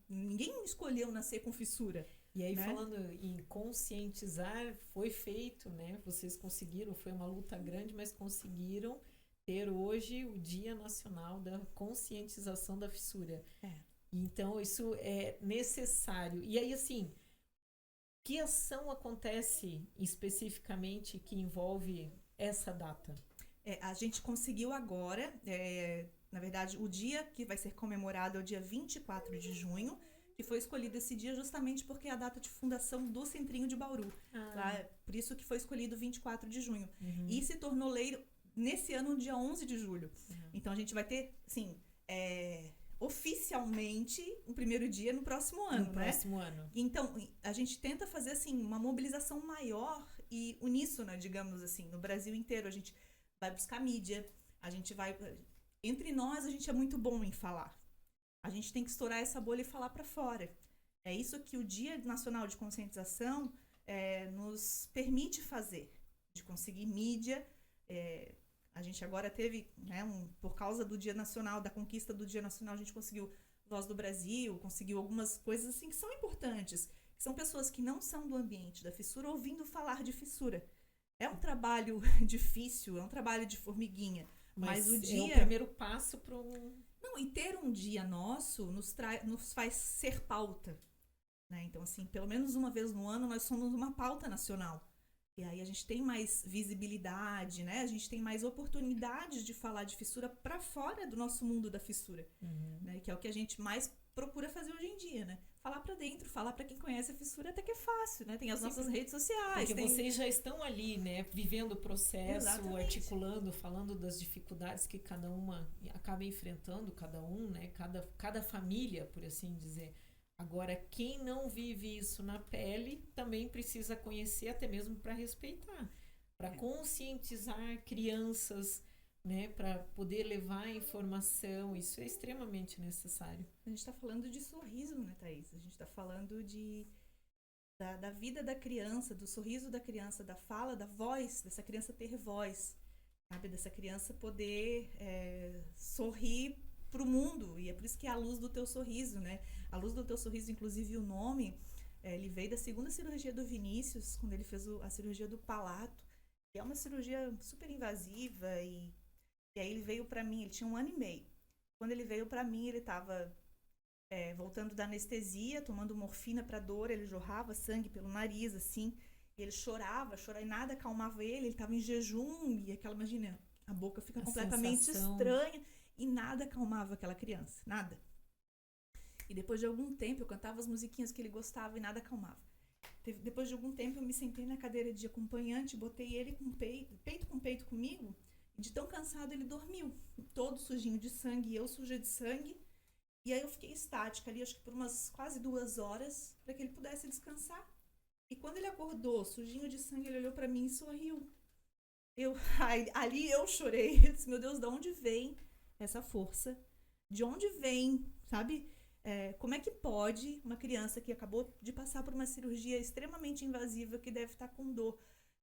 Ninguém escolheu nascer com fissura. E aí, né? Falando em conscientizar, foi feito, né? Vocês conseguiram, foi uma luta grande, mas conseguiram ter hoje o Dia Nacional da Conscientização da Fissura. Então, isso é necessário. E aí, assim, que ação acontece especificamente que envolve essa data? A gente conseguiu agora, na verdade, o dia que vai ser comemorado é o dia 24 de junho, que foi escolhido esse dia justamente porque é a data de fundação do Centrinho de Bauru. Tá? Por isso que foi escolhido 24 de junho. E se tornou lei nesse ano, no dia 11 de julho. Então, a gente vai ter, assim, oficialmente, o primeiro dia no próximo ano, próximo ano. Então, a gente tenta fazer, assim, uma mobilização maior e uníssona, digamos assim, no Brasil inteiro. A gente vai buscar mídia, a gente vai... Entre nós, a gente é muito bom em falar. A gente tem que estourar essa bolha e falar para fora. É isso que o Dia Nacional de Conscientização nos permite fazer, de conseguir mídia. A gente agora teve, né, por causa do Dia Nacional, da conquista do Dia Nacional, a gente conseguiu Voz do Brasil, conseguiu algumas coisas assim que são importantes. Que são pessoas que não são do ambiente da fissura ouvindo falar de fissura. É um trabalho difícil, é um trabalho de formiguinha. Mas o dia... é o primeiro passo para Não, e ter um dia nosso nos faz ser pauta. Né? Então, assim, pelo menos uma vez no ano, nós somos uma pauta nacional. E aí a gente tem mais visibilidade, né? A gente tem mais oportunidades de falar de fissura para fora do nosso mundo da fissura. Né? Que é o que a gente mais procura fazer hoje em dia, né? Falar para dentro, falar para quem conhece a fissura até que é fácil, né? Tem as nossas redes sociais. Porque vocês já estão ali, né? Vivendo o processo, Exatamente. Articulando, falando das dificuldades que cada uma acaba enfrentando, cada um, né? Cada família, por assim dizer. Agora, quem não vive isso na pele também precisa conhecer, até mesmo para respeitar, para conscientizar crianças, né, para poder levar a informação. Isso é extremamente necessário. A gente está falando de sorriso, né, Thaís? A gente está falando da vida da criança, do sorriso da criança, da fala, da voz, dessa criança ter voz, sabe? Dessa criança poder sorrir pro mundo. E é por isso que é a luz do teu sorriso, né? A luz do teu sorriso, inclusive o nome, ele veio da segunda cirurgia do Vinícius, quando ele fez a cirurgia do palato, que é uma cirurgia super invasiva. E aí ele veio pra mim, ele tinha 1 ano e meio. Quando ele veio pra mim, ele tava voltando da anestesia, tomando morfina pra dor, ele jorrava sangue pelo nariz, assim, e ele chorava, e nada acalmava ele tava em jejum, e aquela, imagina, a boca fica completamente estranha, e nada acalmava aquela criança, nada. E depois de algum tempo, eu cantava as musiquinhas que ele gostava e nada acalmava. Depois de algum tempo, eu me sentei na cadeira de acompanhante, botei ele com peito com peito comigo, e de tão cansado ele dormiu, todo sujinho de sangue, e eu suja de sangue. E aí eu fiquei estática ali, acho que por umas quase 2 horas, para que ele pudesse descansar. E quando ele acordou, sujinho de sangue, ele olhou para mim e sorriu. Ali eu chorei. Eu disse, meu Deus, de onde vem essa força? De onde vem, sabe? Como é que pode uma criança que acabou de passar por uma cirurgia extremamente invasiva, que deve estar com dor,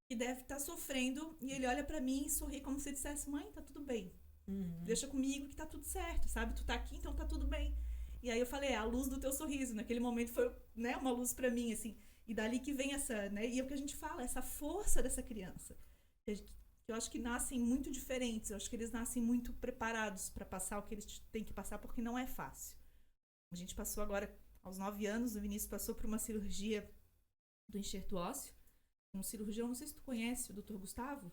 que deve estar sofrendo, e ele olha para mim e sorri como se dissesse, mãe, tá tudo bem. Deixa comigo que tá tudo certo, sabe? Tu tá aqui, então tá tudo bem. E aí eu falei, a luz do teu sorriso. Naquele momento foi, né, uma luz pra mim, assim. E dali que vem essa, né? E é o que a gente fala, essa força dessa criança. Que eu acho que nascem muito diferentes. Eu acho que eles nascem muito preparados pra passar o que eles têm que passar, porque não é fácil. A gente passou agora, aos 9 anos, o Vinícius passou por uma cirurgia do enxerto ósseo. Um cirurgião, não sei se tu conhece, o Dr. Gustavo.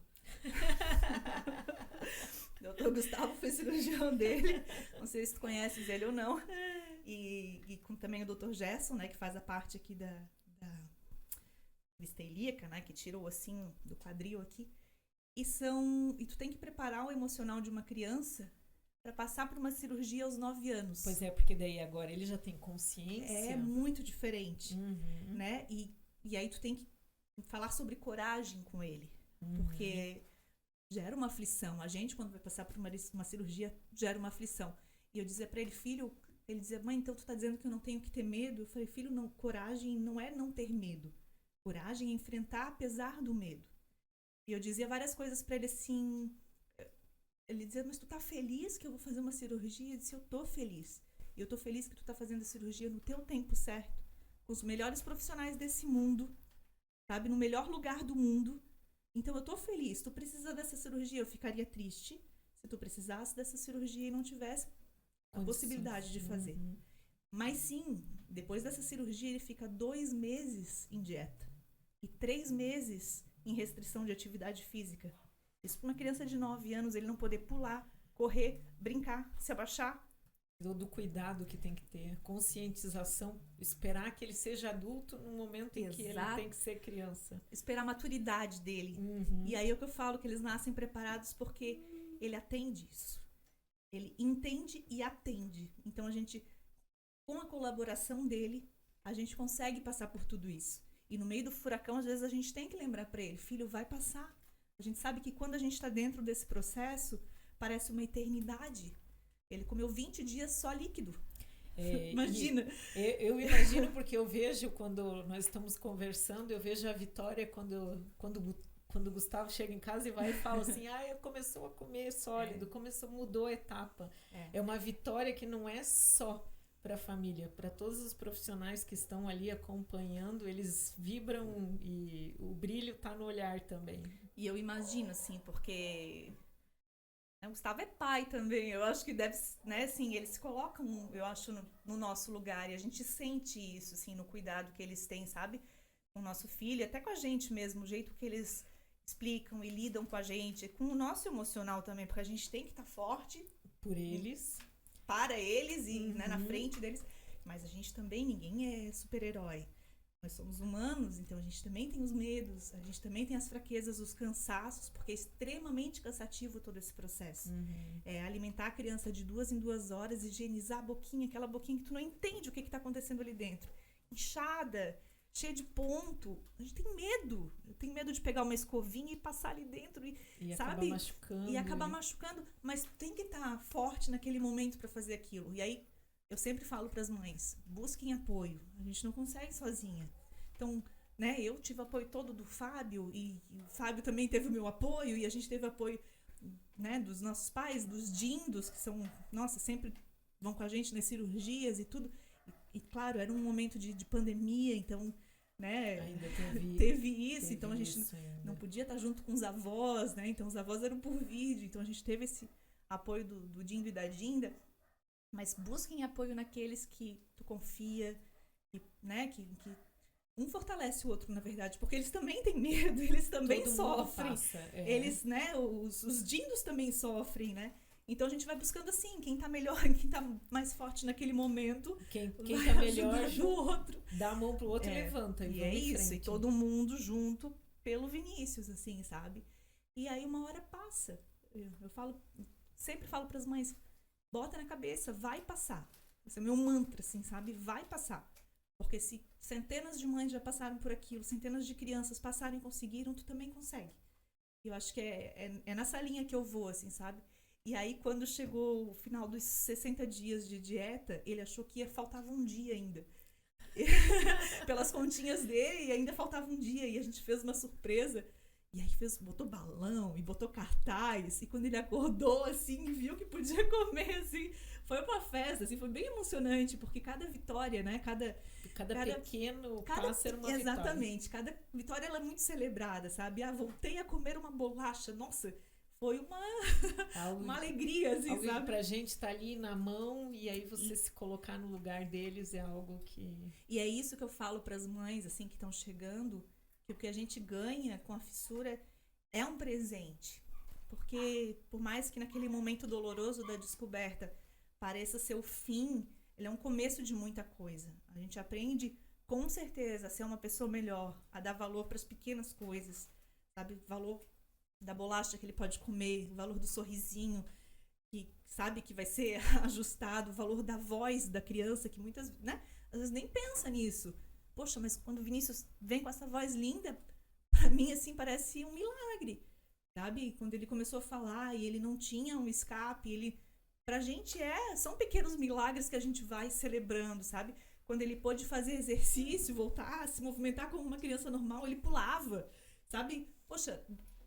O Dr. Gustavo foi cirurgião dele, não sei se tu conheces ele ou não, e com também o Dr. Gerson, né, que faz a parte aqui da lista ilíaca, né, que tira o ossinho do quadril aqui, e tu tem que preparar o emocional de uma criança para passar por uma cirurgia aos 9 anos. Pois é, porque daí agora ele já tem consciência. É muito diferente, né, e aí tu tem que falar sobre coragem com ele, porque gera uma aflição. A gente, quando vai passar por uma cirurgia, gera uma aflição. E eu dizia pra ele, filho, ele dizia, mãe, então tu tá dizendo que eu não tenho que ter medo? Eu falei, filho, não, coragem não é não ter medo. Coragem é enfrentar apesar do medo. E eu dizia várias coisas pra ele assim. Ele dizia, mas tu tá feliz que eu vou fazer uma cirurgia? Eu disse, eu tô feliz. E eu tô feliz que tu tá fazendo a cirurgia no teu tempo certo, com os melhores profissionais desse mundo, sabe? No melhor lugar do mundo. Então eu tô feliz. Tu precisa dessa cirurgia, eu ficaria triste se tu precisasse dessa cirurgia e não tivesse a possibilidade de fazer. Mas sim, depois dessa cirurgia ele fica 2 meses em dieta e 3 meses em restrição de atividade física. Isso para uma criança de 9 anos, ele não poder pular, correr, brincar, se abaixar. Do cuidado que tem que ter, conscientização, esperar que ele seja adulto no momento em que ele tem que ser criança. Esperar a maturidade dele. E aí é o que eu falo, que eles nascem preparados porque ele atende isso. Ele entende e atende. Então a gente, com a colaboração dele, a gente consegue passar por tudo isso. E no meio do furacão, às vezes a gente tem que lembrar para ele, filho, vai passar. A gente sabe que quando a gente está dentro desse processo, parece uma eternidade. Ele comeu 20 dias só líquido. Imagina. Eu imagino, porque eu vejo, quando nós estamos conversando, eu vejo a Vitória quando o Gustavo chega em casa e vai e fala assim, começou a comer sólido, mudou a etapa. É uma vitória que não é só para a família, para todos os profissionais que estão ali acompanhando, eles vibram e o brilho está no olhar também. E eu imagino, assim, porque o Gustavo é pai também, eu acho que deve, né, assim, eles se colocam, eu acho, no nosso lugar, e a gente sente isso, assim, no cuidado que eles têm, sabe, com o nosso filho, até com a gente mesmo, o jeito que eles explicam e lidam com a gente, com o nosso emocional também, porque a gente tem que estar forte por eles, para eles e né, na frente deles, mas a gente também, ninguém é super-herói. Nós somos humanos, então a gente também tem os medos, a gente também tem as fraquezas, os cansaços, porque é extremamente cansativo todo esse processo. Alimentar a criança de 2 em 2 horas, higienizar a boquinha, aquela boquinha que tu não entende o que está acontecendo ali dentro. Inchada, cheia de ponto. A gente tem medo. Eu tenho medo de pegar uma escovinha e passar ali dentro e sabe? Acabar machucando. Mas tem que estar forte naquele momento para fazer aquilo. E aí, eu sempre falo para as mães, busquem apoio. A gente não consegue sozinha. Então, né, eu tive apoio todo do Fábio e o Fábio também teve o meu apoio e a gente teve apoio, né, dos nossos pais, dos dindos, que são, nossa, sempre vão com a gente nas cirurgias e tudo. E claro, era um momento de pandemia, então, né, Ainda teve isso, então a gente isso ainda. não podia estar junto com os avós, né? Então os avós eram por vídeo, então a gente teve esse apoio do Dindo e da Dinda, mas busquem apoio naqueles que tu confia, né, que um fortalece o outro, na verdade, porque eles também têm medo, eles também Todo mundo sofrem. passa, Eles, né, os dindos também sofrem, né? Então a gente vai buscando assim, quem tá melhor, quem tá mais forte naquele momento, Quem vai tá melhor ajudando o outro. dá a mão pro outro e levanta. E vamos é em isso, frente. e todo mundo junto pelo Vinícius, assim, sabe? E aí uma hora passa. Eu falo, sempre falo pras mães, bota na cabeça, vai passar. Esse é o meu mantra, assim, sabe? Vai passar. Porque se centenas de mães já passaram por aquilo, centenas de crianças passaram e conseguiram, tu também consegue. Eu acho que é nessa linha que eu vou, assim, sabe? E aí, quando chegou o final dos 60 dias de dieta, ele achou que faltava um dia ainda. Pelas continhas dele, e ainda faltava um dia. E a gente fez uma surpresa. E aí botou balão e botou cartaz. E quando ele acordou, assim, viu que podia comer, assim, foi uma festa, assim, foi bem emocionante, porque cada vitória, né? Cada pequeno passo era uma vitória. Exatamente. Cada vitória ela é muito celebrada, sabe? Voltei a comer uma bolacha. Nossa, foi uma alegria, assim, algo sabe? Pra gente tá ali na mão e aí você se colocar no lugar deles é algo que... E é isso que eu falo pras mães, assim, que estão chegando, que o que a gente ganha com a fissura é um presente. Porque, por mais que naquele momento doloroso da descoberta pareça ser o fim, ele é um começo de muita coisa. A gente aprende, com certeza, a ser uma pessoa melhor, a dar valor para as pequenas coisas, sabe? Valor da bolacha que ele pode comer, o valor do sorrisinho, que sabe que vai ser ajustado, o valor da voz da criança, que muitas, né? Às vezes nem pensa nisso. Poxa, mas quando o Vinícius vem com essa voz linda, pra mim, assim, parece um milagre, sabe? Quando ele começou a falar e ele não tinha um escape, pra gente são pequenos milagres que a gente vai celebrando, sabe? Quando ele pôde fazer exercício, voltar a se movimentar como uma criança normal, ele pulava, sabe? Poxa,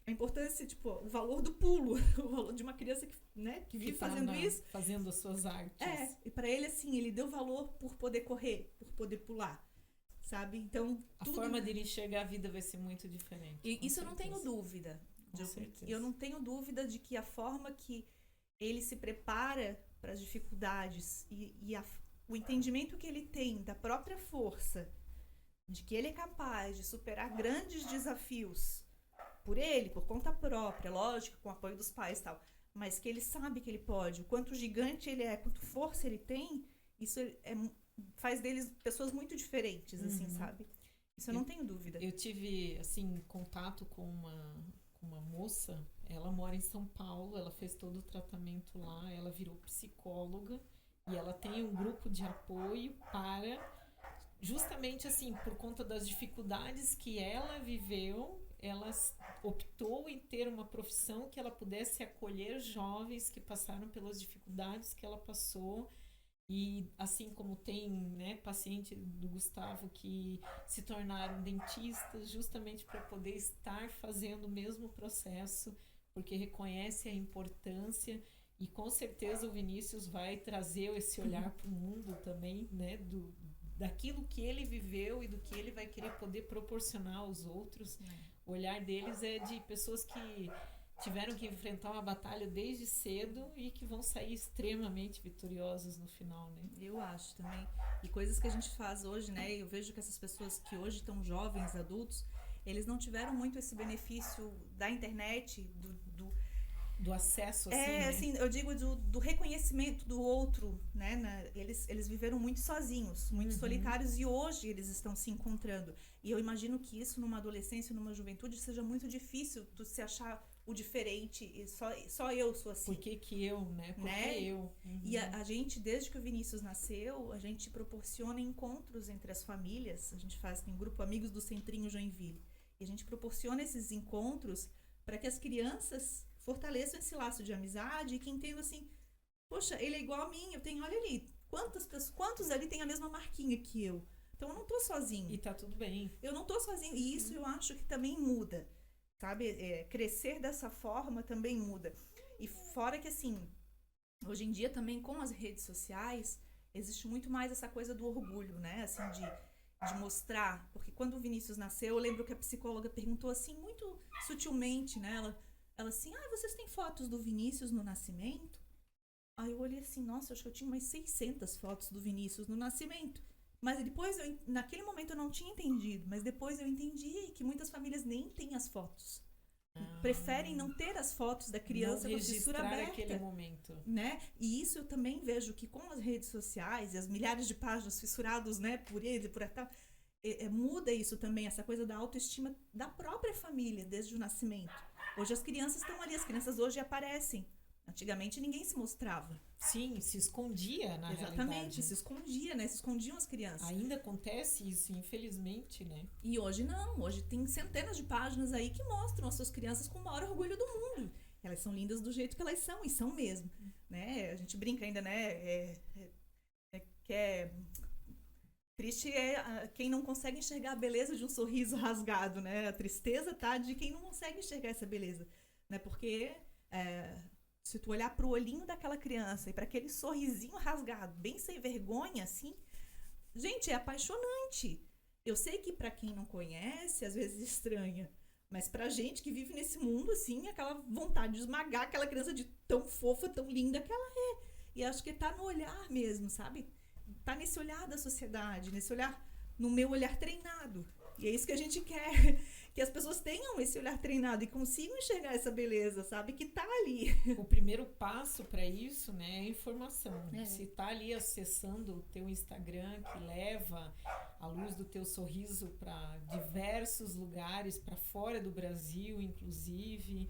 a importância, tipo, o valor do pulo, o valor de uma criança que vive fazendo isso. Fazendo as suas artes. E pra ele, assim, ele deu valor por poder correr, por poder pular, sabe? Então, a forma dele enxergar a vida vai ser muito diferente. E isso eu não tenho dúvida. Eu não tenho dúvida de que a forma que ele se prepara para as dificuldades e o entendimento que ele tem da própria força, de que ele é capaz de superar grandes desafios por conta própria, lógico, com o apoio dos pais e tal, mas que ele sabe que ele pode, o quanto gigante ele é, quanto força ele tem, isso faz deles pessoas muito diferentes, assim, sabe? Isso eu não tenho dúvida. Eu tive, assim, contato com uma moça, ela mora em São Paulo, ela fez todo o tratamento lá, ela virou psicóloga e ela tem um grupo de apoio para, justamente assim, por conta das dificuldades que ela viveu, ela optou em ter uma profissão que ela pudesse acolher jovens que passaram pelas dificuldades que ela passou. E assim como tem, né, paciente do Gustavo que se tornaram dentistas justamente para poder estar fazendo o mesmo processo, porque reconhece a importância, e com certeza o Vinícius vai trazer esse olhar para o mundo também, né, daquilo que ele viveu e do que ele vai querer poder proporcionar aos outros. O olhar deles é de pessoas que tiveram que enfrentar uma batalha desde cedo e que vão sair extremamente vitoriosas no final, né? Eu acho também. E coisas que a gente faz hoje, né? Eu vejo que essas pessoas que hoje estão jovens, adultos, eles não tiveram muito esse benefício da internet, do acesso, assim, né? assim, eu digo do reconhecimento do outro, né? Eles viveram muito sozinhos, muito solitários, e hoje eles estão se encontrando. E eu imagino que isso numa adolescência, numa juventude, seja muito difícil tu se achar o diferente, e só eu sou assim. Por que eu, né? Por que eu? E a gente, desde que o Vinícius nasceu, a gente proporciona encontros entre as famílias. A gente tem um grupo Amigos do Centrinho Joinville. E a gente proporciona esses encontros para que as crianças fortaleçam esse laço de amizade e que entendam assim, poxa, ele é igual a mim, olha ali, quantos ali tem a mesma marquinha que eu? Então eu não tô sozinho. E tá tudo bem. Eu não tô sozinho. E isso eu acho que também muda. Sabe? Crescer dessa forma também muda. E fora que, assim, Hoje em dia também com as redes sociais existe muito mais essa coisa do orgulho, né? Assim, de mostrar. Porque quando o Vinícius nasceu, eu lembro que a psicóloga perguntou assim, muito sutilmente, né? Ela assim, vocês têm fotos do Vinícius no nascimento? Aí eu olhei assim, nossa, acho que eu tinha umas 600 fotos do Vinícius no nascimento. Mas depois, naquele momento eu não tinha entendido, mas depois eu entendi que muitas famílias nem têm as fotos. Preferem não ter as fotos da criança com a fissura aberta. Aquele momento. Né? E isso eu também vejo que com as redes sociais e as milhares de páginas fissuradas, né, por ele, por tal, muda isso também, essa coisa da autoestima da própria família desde o nascimento. Hoje as crianças estão ali, as crianças hoje aparecem. Antigamente ninguém se mostrava. Sim, se escondia na realidade. Exatamente, se escondia, né? Se escondiam as crianças. Ainda acontece isso, infelizmente, né? E hoje não, hoje tem centenas de páginas aí que mostram as suas crianças com o maior orgulho do mundo. Elas são lindas do jeito que elas são, e são mesmo. Né? A gente brinca ainda, né? Triste é quem não consegue enxergar a beleza de um sorriso rasgado, né? A tristeza tá de quem não consegue enxergar essa beleza, né? Porque se tu olhar pro olhinho daquela criança e para aquele sorrisinho rasgado, bem sem vergonha, assim, gente, é apaixonante. Eu sei que para quem não conhece, às vezes estranha, mas pra gente que vive nesse mundo, assim, aquela vontade de esmagar aquela criança de tão fofa, tão linda que ela é. E acho que tá no olhar mesmo, sabe? Tá nesse olhar da sociedade, nesse olhar, no meu olhar treinado. E é isso que a gente quer, que as pessoas tenham esse olhar treinado e consigam enxergar essa beleza, sabe? Que tá ali. O primeiro passo para isso, né, é a informação. Se tá ali acessando o teu Instagram, que leva a luz do teu sorriso para diversos lugares, para fora do Brasil, inclusive,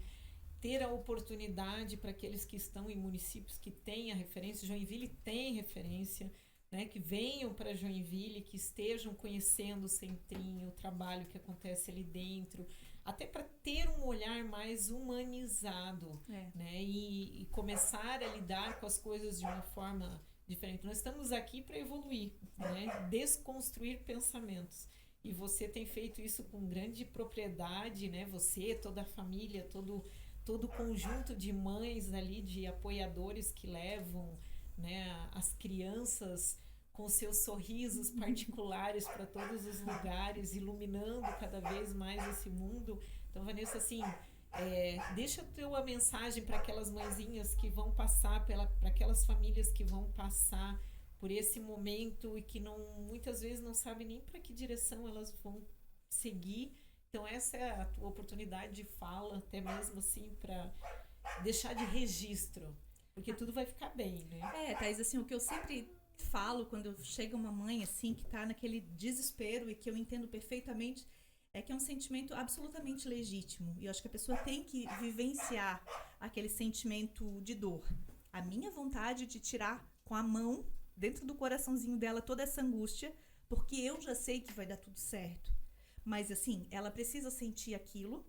ter a oportunidade para aqueles que estão em municípios que têm a referência, Joinville tem referência, né, que venham para Joinville, que estejam conhecendo o centrinho, o trabalho que acontece ali dentro, até para ter um olhar mais humanizado, né, e começar a lidar com as coisas de uma forma diferente. Nós estamos aqui para evoluir, né, desconstruir pensamentos. E você tem feito isso com grande propriedade, né? Você, toda a família, todo o conjunto de mães ali, de apoiadores que levam, né, as crianças com seus sorrisos particulares para todos os lugares, iluminando cada vez mais esse mundo. Então, Vanessa, assim, deixa a tua mensagem para aquelas mãezinhas que vão passar, para aquelas famílias que vão passar por esse momento e que muitas vezes não sabem nem para que direção elas vão seguir. Então, essa é a tua oportunidade de fala, até mesmo assim, para deixar de registro, porque tudo vai ficar bem, né? Thaís, assim, o que eu sempre falo quando chega uma mãe, assim, que tá naquele desespero e que eu entendo perfeitamente, é que é um sentimento absolutamente legítimo. E eu acho que a pessoa tem que vivenciar aquele sentimento de dor. A minha vontade de tirar com a mão, dentro do coraçãozinho dela, toda essa angústia, porque eu já sei que vai dar tudo certo. Mas, assim, ela precisa sentir aquilo,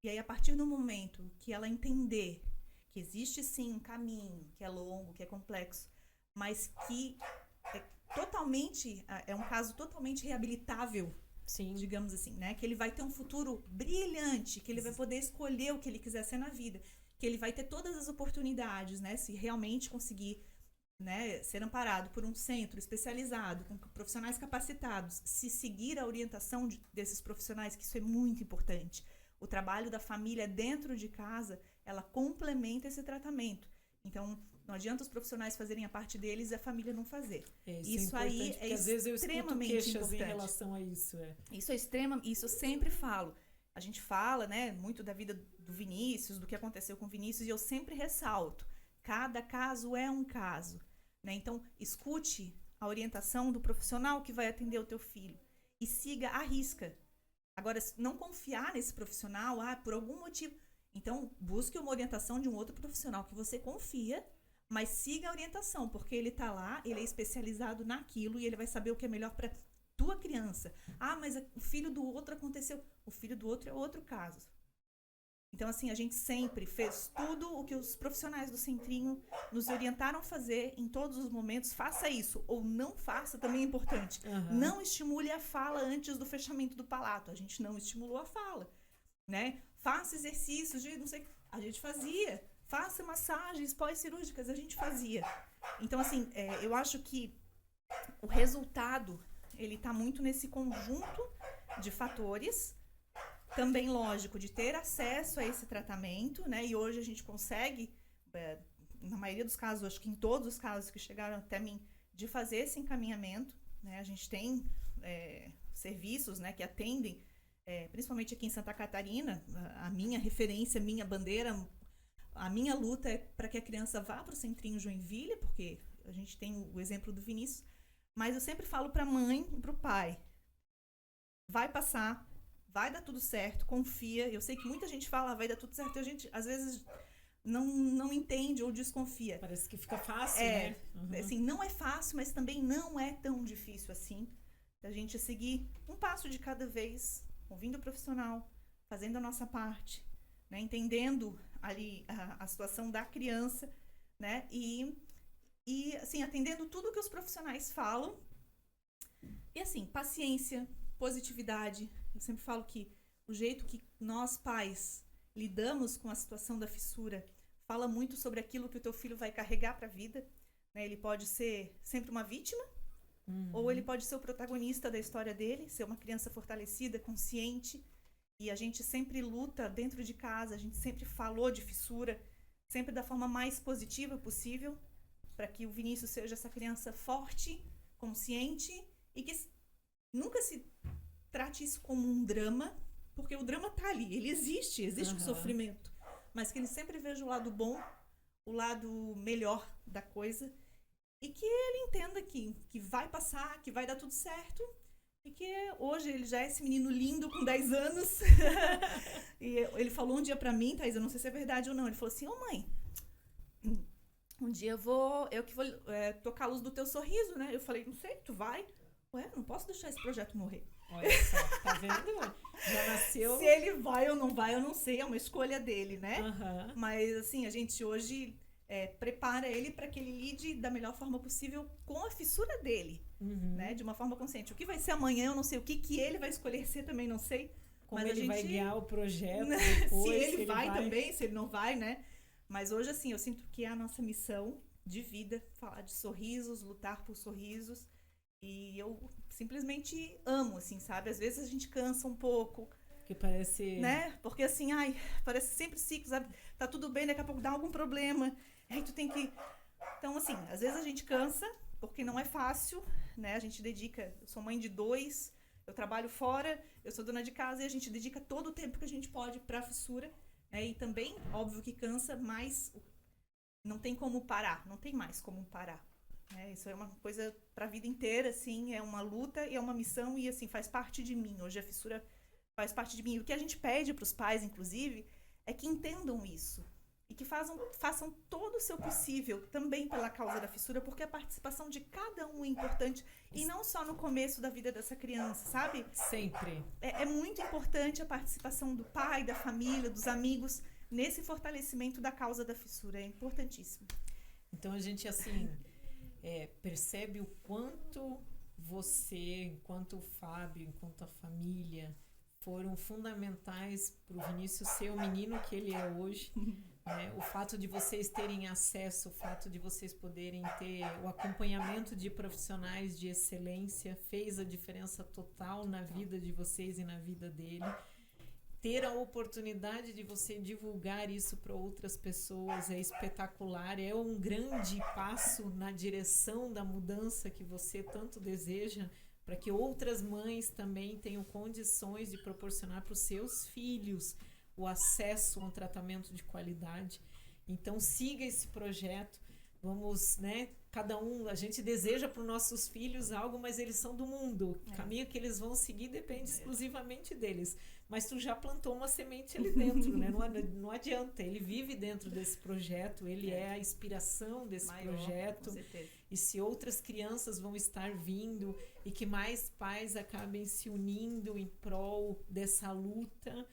e aí, a partir do momento que ela entender que existe, sim, um caminho, que é longo, que é complexo, mas que é um caso totalmente reabilitável, sim, digamos assim, né? Que ele vai ter um futuro brilhante, que ele vai poder escolher o que ele quiser ser na vida, que ele vai ter todas as oportunidades, né? Se realmente conseguir, né, ser amparado por um centro especializado, com profissionais capacitados, se seguir a orientação desses profissionais, que isso é muito importante. O trabalho da família dentro de casa, ela complementa esse tratamento. Então, não adianta os profissionais fazerem a parte deles e a família não fazer. Isso aí é às vezes eu extremamente importante. Em relação a isso. Isso é isso eu sempre falo. A gente fala, né, muito da vida do Vinícius, do que aconteceu com o Vinícius, e eu sempre ressalto. Cada caso é um caso. Né? Então, escute a orientação do profissional que vai atender o teu filho e siga à risca. Agora, não confiar nesse profissional, por algum motivo. Então, busque uma orientação de um outro profissional que você confia, mas siga a orientação, porque ele está lá, ele é especializado naquilo e ele vai saber o que é melhor para tua criança. Mas o filho do outro aconteceu. O filho do outro é outro caso. Então, assim, a gente sempre fez tudo o que os profissionais do Centrinho nos orientaram a fazer em todos os momentos. Faça isso, ou não faça, também é importante. Não estimule a fala antes do fechamento do palato. A gente não estimulou a fala, né? Faça exercícios de, não sei, a gente fazia. faça massagens pós-cirúrgicas, a gente fazia. Então, assim, eu acho que o resultado, ele está muito nesse conjunto de fatores, também, lógico, de ter acesso a esse tratamento, né? E hoje a gente consegue, na maioria dos casos, acho que em todos os casos que chegaram até mim, de fazer esse encaminhamento, né? A gente tem serviços, né, que atendem, principalmente aqui em Santa Catarina, a minha referência, minha bandeira, a minha luta é para que a criança vá para o Centrinho Joinville, porque a gente tem o exemplo do Vinícius, mas eu sempre falo para a mãe e para o pai, vai passar, vai dar tudo certo, confia. Eu sei que muita gente fala, vai dar tudo certo, e a gente, às vezes, não entende ou desconfia. Parece que fica fácil, né? Assim, não é fácil, mas também não é tão difícil assim. A gente seguir um passo de cada vez, ouvindo o profissional, fazendo a nossa parte, né? Entendendo ali a situação da criança, né? E assim, atendendo tudo que os profissionais falam. E assim, paciência, positividade. Eu sempre falo que o jeito que nós, pais, lidamos com a situação da fissura fala muito sobre aquilo que o teu filho vai carregar para a vida, né? Ele pode ser sempre uma vítima, ou ele pode ser o protagonista da história dele, ser uma criança fortalecida, consciente. E a gente sempre luta dentro de casa, a gente sempre falou de fissura, sempre da forma mais positiva possível, para que o Vinícius seja essa criança forte, consciente, e que nunca se trate isso como um drama, porque o drama tá ali, ele existe o sofrimento, mas que ele sempre veja o lado bom, o lado melhor da coisa, e que ele entenda que vai passar, que vai dar tudo certo, e que hoje ele já é esse menino lindo com 10 anos. E ele falou um dia pra mim, Thaís, eu não sei se é verdade ou não, ele falou assim, mãe, um dia eu que vou tocar a luz do teu sorriso, né? Eu falei, não sei, tu vai? Ué, não posso deixar esse projeto morrer. Olha só, tá vendo? Já nasceu... Se ele vai ou não vai, eu não sei, é uma escolha dele, né? Uhum. Mas, assim, a gente hoje prepara ele para que ele lide da melhor forma possível com a fissura dele, né? De uma forma consciente. O que vai ser amanhã, eu não sei. O que ele vai escolher ser, também não sei. Como mas ele vai guiar o projeto depois. Se ele vai também, se ele não vai, né? Mas hoje, assim, eu sinto que é a nossa missão de vida, falar de sorrisos, lutar por sorrisos. E eu simplesmente amo, assim, sabe? Às vezes a gente cansa um pouco. Que parece... Né? Porque assim, parece sempre ciclo, sabe? Tá tudo bem, daqui a pouco dá algum problema. Aí tu tem que... Então, assim, às vezes a gente cansa, porque não é fácil, né? A gente dedica... Eu sou mãe de 2, eu trabalho fora, eu sou dona de casa, e a gente dedica todo o tempo que a gente pode pra fissura. Né? E também, óbvio que cansa, mas não tem como parar, não tem mais como parar. Isso é uma coisa para a vida inteira, assim, é uma luta e é uma missão e, assim, faz parte de mim. Hoje a fissura faz parte de mim. E o que a gente pede para os pais, inclusive, é que entendam isso e que façam todo o seu possível também pela causa da fissura, porque a participação de cada um é importante e não só no começo da vida dessa criança, sabe? Sempre. É muito importante a participação do pai, da família, dos amigos nesse fortalecimento da causa da fissura. É importantíssimo. Então a gente, assim... percebe o quanto você, enquanto o Fábio, enquanto a família, foram fundamentais para o Vinícius ser o menino que ele é hoje. Né? O fato de vocês terem acesso, o fato de vocês poderem ter o acompanhamento de profissionais de excelência fez a diferença total na vida de vocês e na vida dele. Ter a oportunidade de você divulgar isso para outras pessoas é espetacular, é um grande passo na direção da mudança que você tanto deseja, para que outras mães também tenham condições de proporcionar para os seus filhos o acesso a um tratamento de qualidade. Então siga esse projeto, vamos, né? Cada um, a gente deseja para os nossos filhos algo, mas eles são do mundo. O caminho que eles vão seguir depende exclusivamente deles. Mas tu já plantou uma semente ali dentro, né? Não adianta, ele vive dentro desse projeto, ele é a inspiração desse projeto. Com certeza. E se outras crianças vão estar vindo e que mais pais acabem se unindo em prol dessa luta,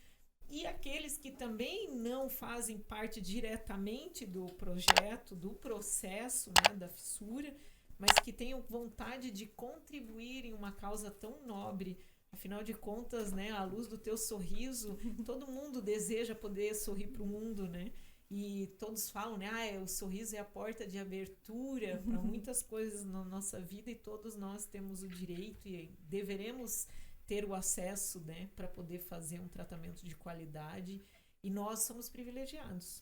e aqueles que também não fazem parte diretamente do projeto, do processo, né, da fissura, mas que tenham vontade de contribuir em uma causa tão nobre. Afinal de contas, né, à luz do teu sorriso, todo mundo deseja poder sorrir para o mundo, né? E todos falam, né? O sorriso é a porta de abertura para muitas coisas na nossa vida e todos nós temos o direito e deveremos ter o acesso, né? Para poder fazer um tratamento de qualidade. E nós somos privilegiados.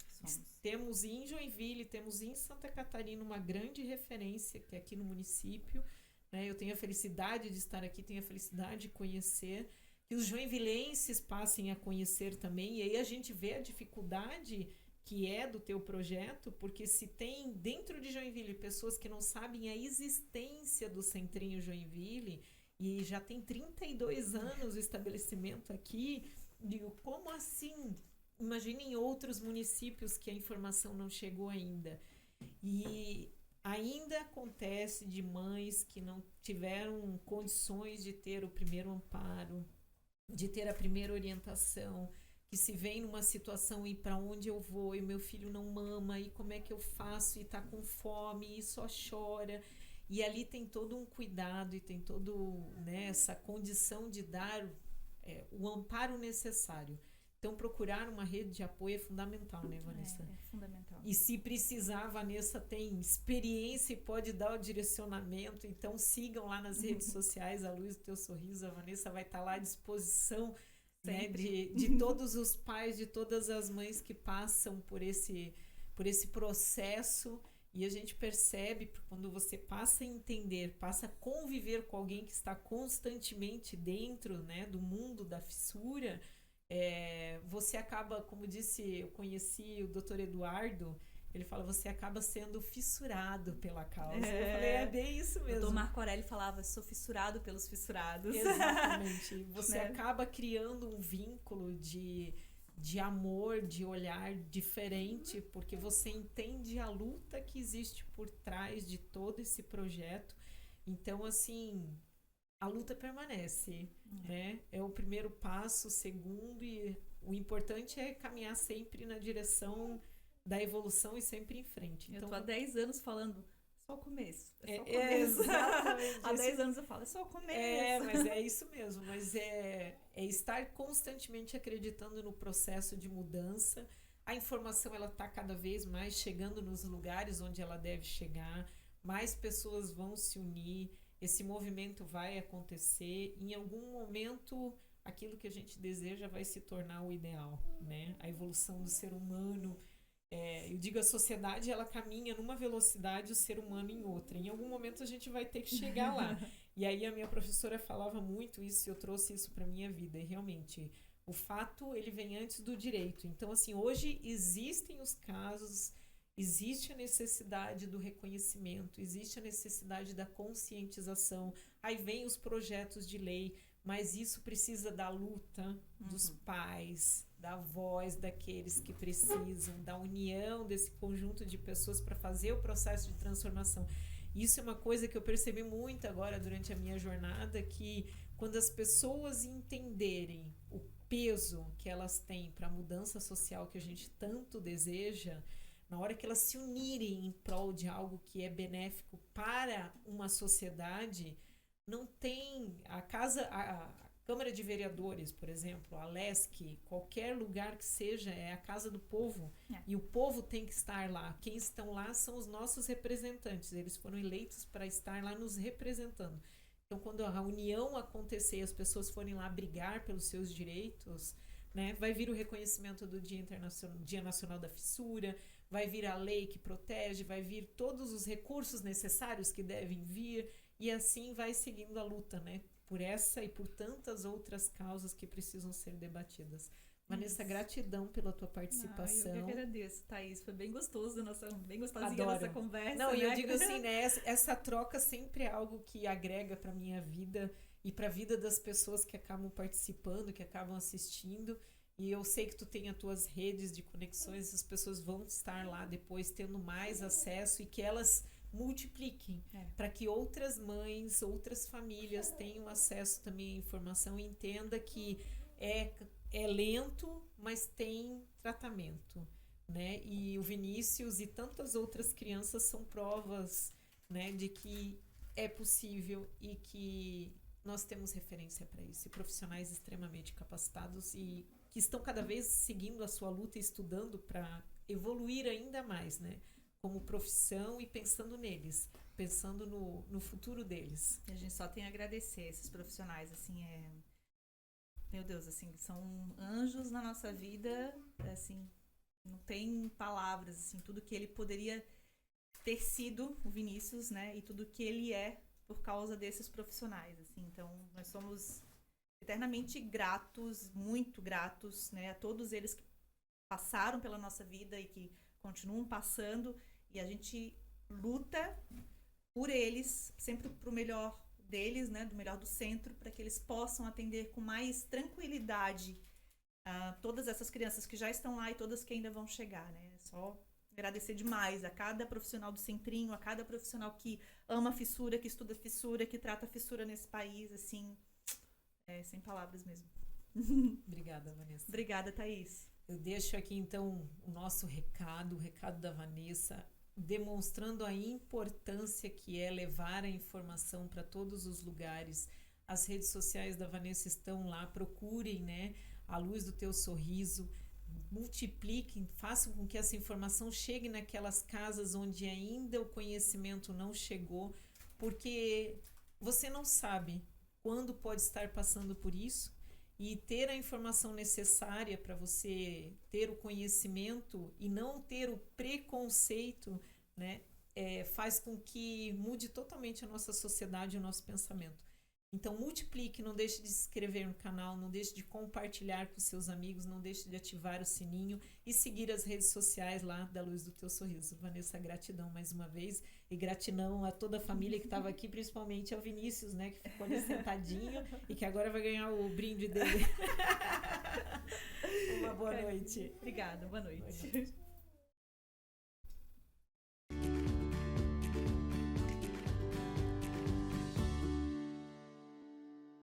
Temos em Joinville, temos em Santa Catarina uma grande referência, que é aqui no município. Né? Eu tenho a felicidade de estar aqui, tenho a felicidade de conhecer, que os joinvilenses passem a conhecer também. E aí a gente vê a dificuldade que é do teu projeto, porque se tem dentro de Joinville pessoas que não sabem a existência do Centrinho Joinville, e já tem 32 anos o estabelecimento aqui, digo, como assim? Imagine em outros municípios que a informação não chegou ainda. E ainda acontece de mães que não tiveram condições de ter o primeiro amparo, de ter a primeira orientação, que se vem numa situação e para onde eu vou e meu filho não mama e como é que eu faço e está com fome e só chora. E ali tem todo um cuidado e tem todo, né, essa condição de dar o amparo necessário. Então, procurar uma rede de apoio é fundamental, né, Vanessa? É fundamental. E se precisar, a Vanessa tem experiência e pode dar o direcionamento. Então, sigam lá nas redes sociais, a Luz do Teu Sorriso. A Vanessa vai estar lá à disposição, né, de todos os pais, de todas as mães que passam por esse processo. E a gente percebe, quando você passa a entender, passa a conviver com alguém que está constantemente dentro, né, do mundo da fissura, você acaba, como disse, eu conheci o Dr. Eduardo, ele fala, você acaba sendo fissurado pela causa. Eu falei, é bem isso mesmo. O Dr. Marco Aurélio falava, sou fissurado pelos fissurados. Exatamente. Você né? acaba criando um vínculo de amor, de olhar diferente, porque você entende a luta que existe por trás de todo esse projeto. Então, assim, a luta permanece, né? É o primeiro passo, o segundo, e o importante é caminhar sempre na direção da evolução e sempre em frente. Então, eu tô tô há 10 anos falando, só o começo. É só o começo. Exatamente. Há 10 anos eu falo, é só o começo. Mas é isso mesmo. Mas é estar constantemente acreditando no processo de mudança. A informação, ela está cada vez mais chegando nos lugares onde ela deve chegar. Mais pessoas vão se unir. Esse movimento vai acontecer. Em algum momento, aquilo que a gente deseja vai se tornar o ideal, né? A evolução do ser humano. Eu digo, a sociedade, ela caminha numa velocidade, o ser humano em outra. Em algum momento a gente vai ter que chegar lá. E aí a minha professora falava muito isso, e eu trouxe isso para minha vida. E realmente, o fato, ele vem antes do direito. Então, assim, hoje existem os casos, existe a necessidade do reconhecimento, existe a necessidade da conscientização. Aí vem os projetos de lei, mas isso precisa da luta dos pais, da voz daqueles que precisam, da união desse conjunto de pessoas para fazer o processo de transformação. Isso é uma coisa que eu percebi muito agora durante a minha jornada, que quando as pessoas entenderem o peso que elas têm para a mudança social que a gente tanto deseja, na hora que elas se unirem em prol de algo que é benéfico para uma sociedade, não tem a Câmara de Vereadores, por exemplo, a LESC, qualquer lugar que seja, é a casa do povo. E o povo tem que estar lá. Quem estão lá são os nossos representantes. Eles foram eleitos para estar lá nos representando. Então, quando a união acontecer e as pessoas forem lá brigar pelos seus direitos, né, vai vir o reconhecimento do Dia Nacional da Fissura, vai vir a lei que protege, vai vir todos os recursos necessários que devem vir, e assim vai seguindo a luta, né? Por essa e por tantas outras causas que precisam ser debatidas. Vanessa, gratidão pela tua participação. Eu que agradeço, Thaís. Foi bem gostoso, bem gostosinha a nossa conversa. Não, né? E eu digo assim, né? Essa troca sempre é algo que agrega para minha vida e para a vida das pessoas que acabam participando, que acabam assistindo. E eu sei que tu tem as tuas redes de conexões, as pessoas vão estar lá depois tendo mais acesso e que elas multipliquem para que outras mães, outras famílias tenham acesso também à informação e entenda que é lento, mas tem tratamento, né? E o Vinícius e tantas outras crianças são provas, né, de que é possível e que nós temos referência para isso, e profissionais extremamente capacitados e que estão cada vez seguindo a sua luta e estudando para evoluir ainda mais, né? Como profissão e pensando neles, pensando no futuro deles. A gente só tem a agradecer esses profissionais, assim, meu Deus, assim, são anjos na nossa vida, assim, não tem palavras, assim, tudo que ele poderia ter sido, o Vinícius, né, e tudo que ele é por causa desses profissionais, assim, então nós somos eternamente gratos, muito gratos, né, a todos eles que passaram pela nossa vida e que continuam passando, e a gente luta por eles, sempre pro melhor deles, né, do melhor do centro, para que eles possam atender com mais tranquilidade todas essas crianças que já estão lá e todas que ainda vão chegar, né? Só agradecer demais a cada profissional do centrinho, a cada profissional que ama a fissura, que estuda fissura, que trata a fissura nesse país, assim, sem palavras mesmo. Obrigada, Vanessa. Obrigada, Thaís. Eu deixo aqui, então, o nosso recado, o recado da Vanessa, demonstrando a importância que é levar a informação para todos os lugares. As redes sociais da Vanessa estão lá, procurem, né, a luz do teu sorriso, multipliquem, façam com que essa informação chegue naquelas casas onde ainda o conhecimento não chegou, porque você não sabe quando pode estar passando por isso, e ter a informação necessária para você ter o conhecimento e não ter o preconceito, né, faz com que mude totalmente a nossa sociedade e o nosso pensamento. Então, multiplique, não deixe de se inscrever no canal, não deixe de compartilhar com seus amigos, não deixe de ativar o sininho e seguir as redes sociais lá da Luz do Teu Sorriso. Vanessa, gratidão mais uma vez e gratidão a toda a família que estava aqui, principalmente ao Vinícius, né, que ficou ali sentadinho e que agora vai ganhar o brinde dele. Uma boa noite. Obrigada, boa noite. Boa noite.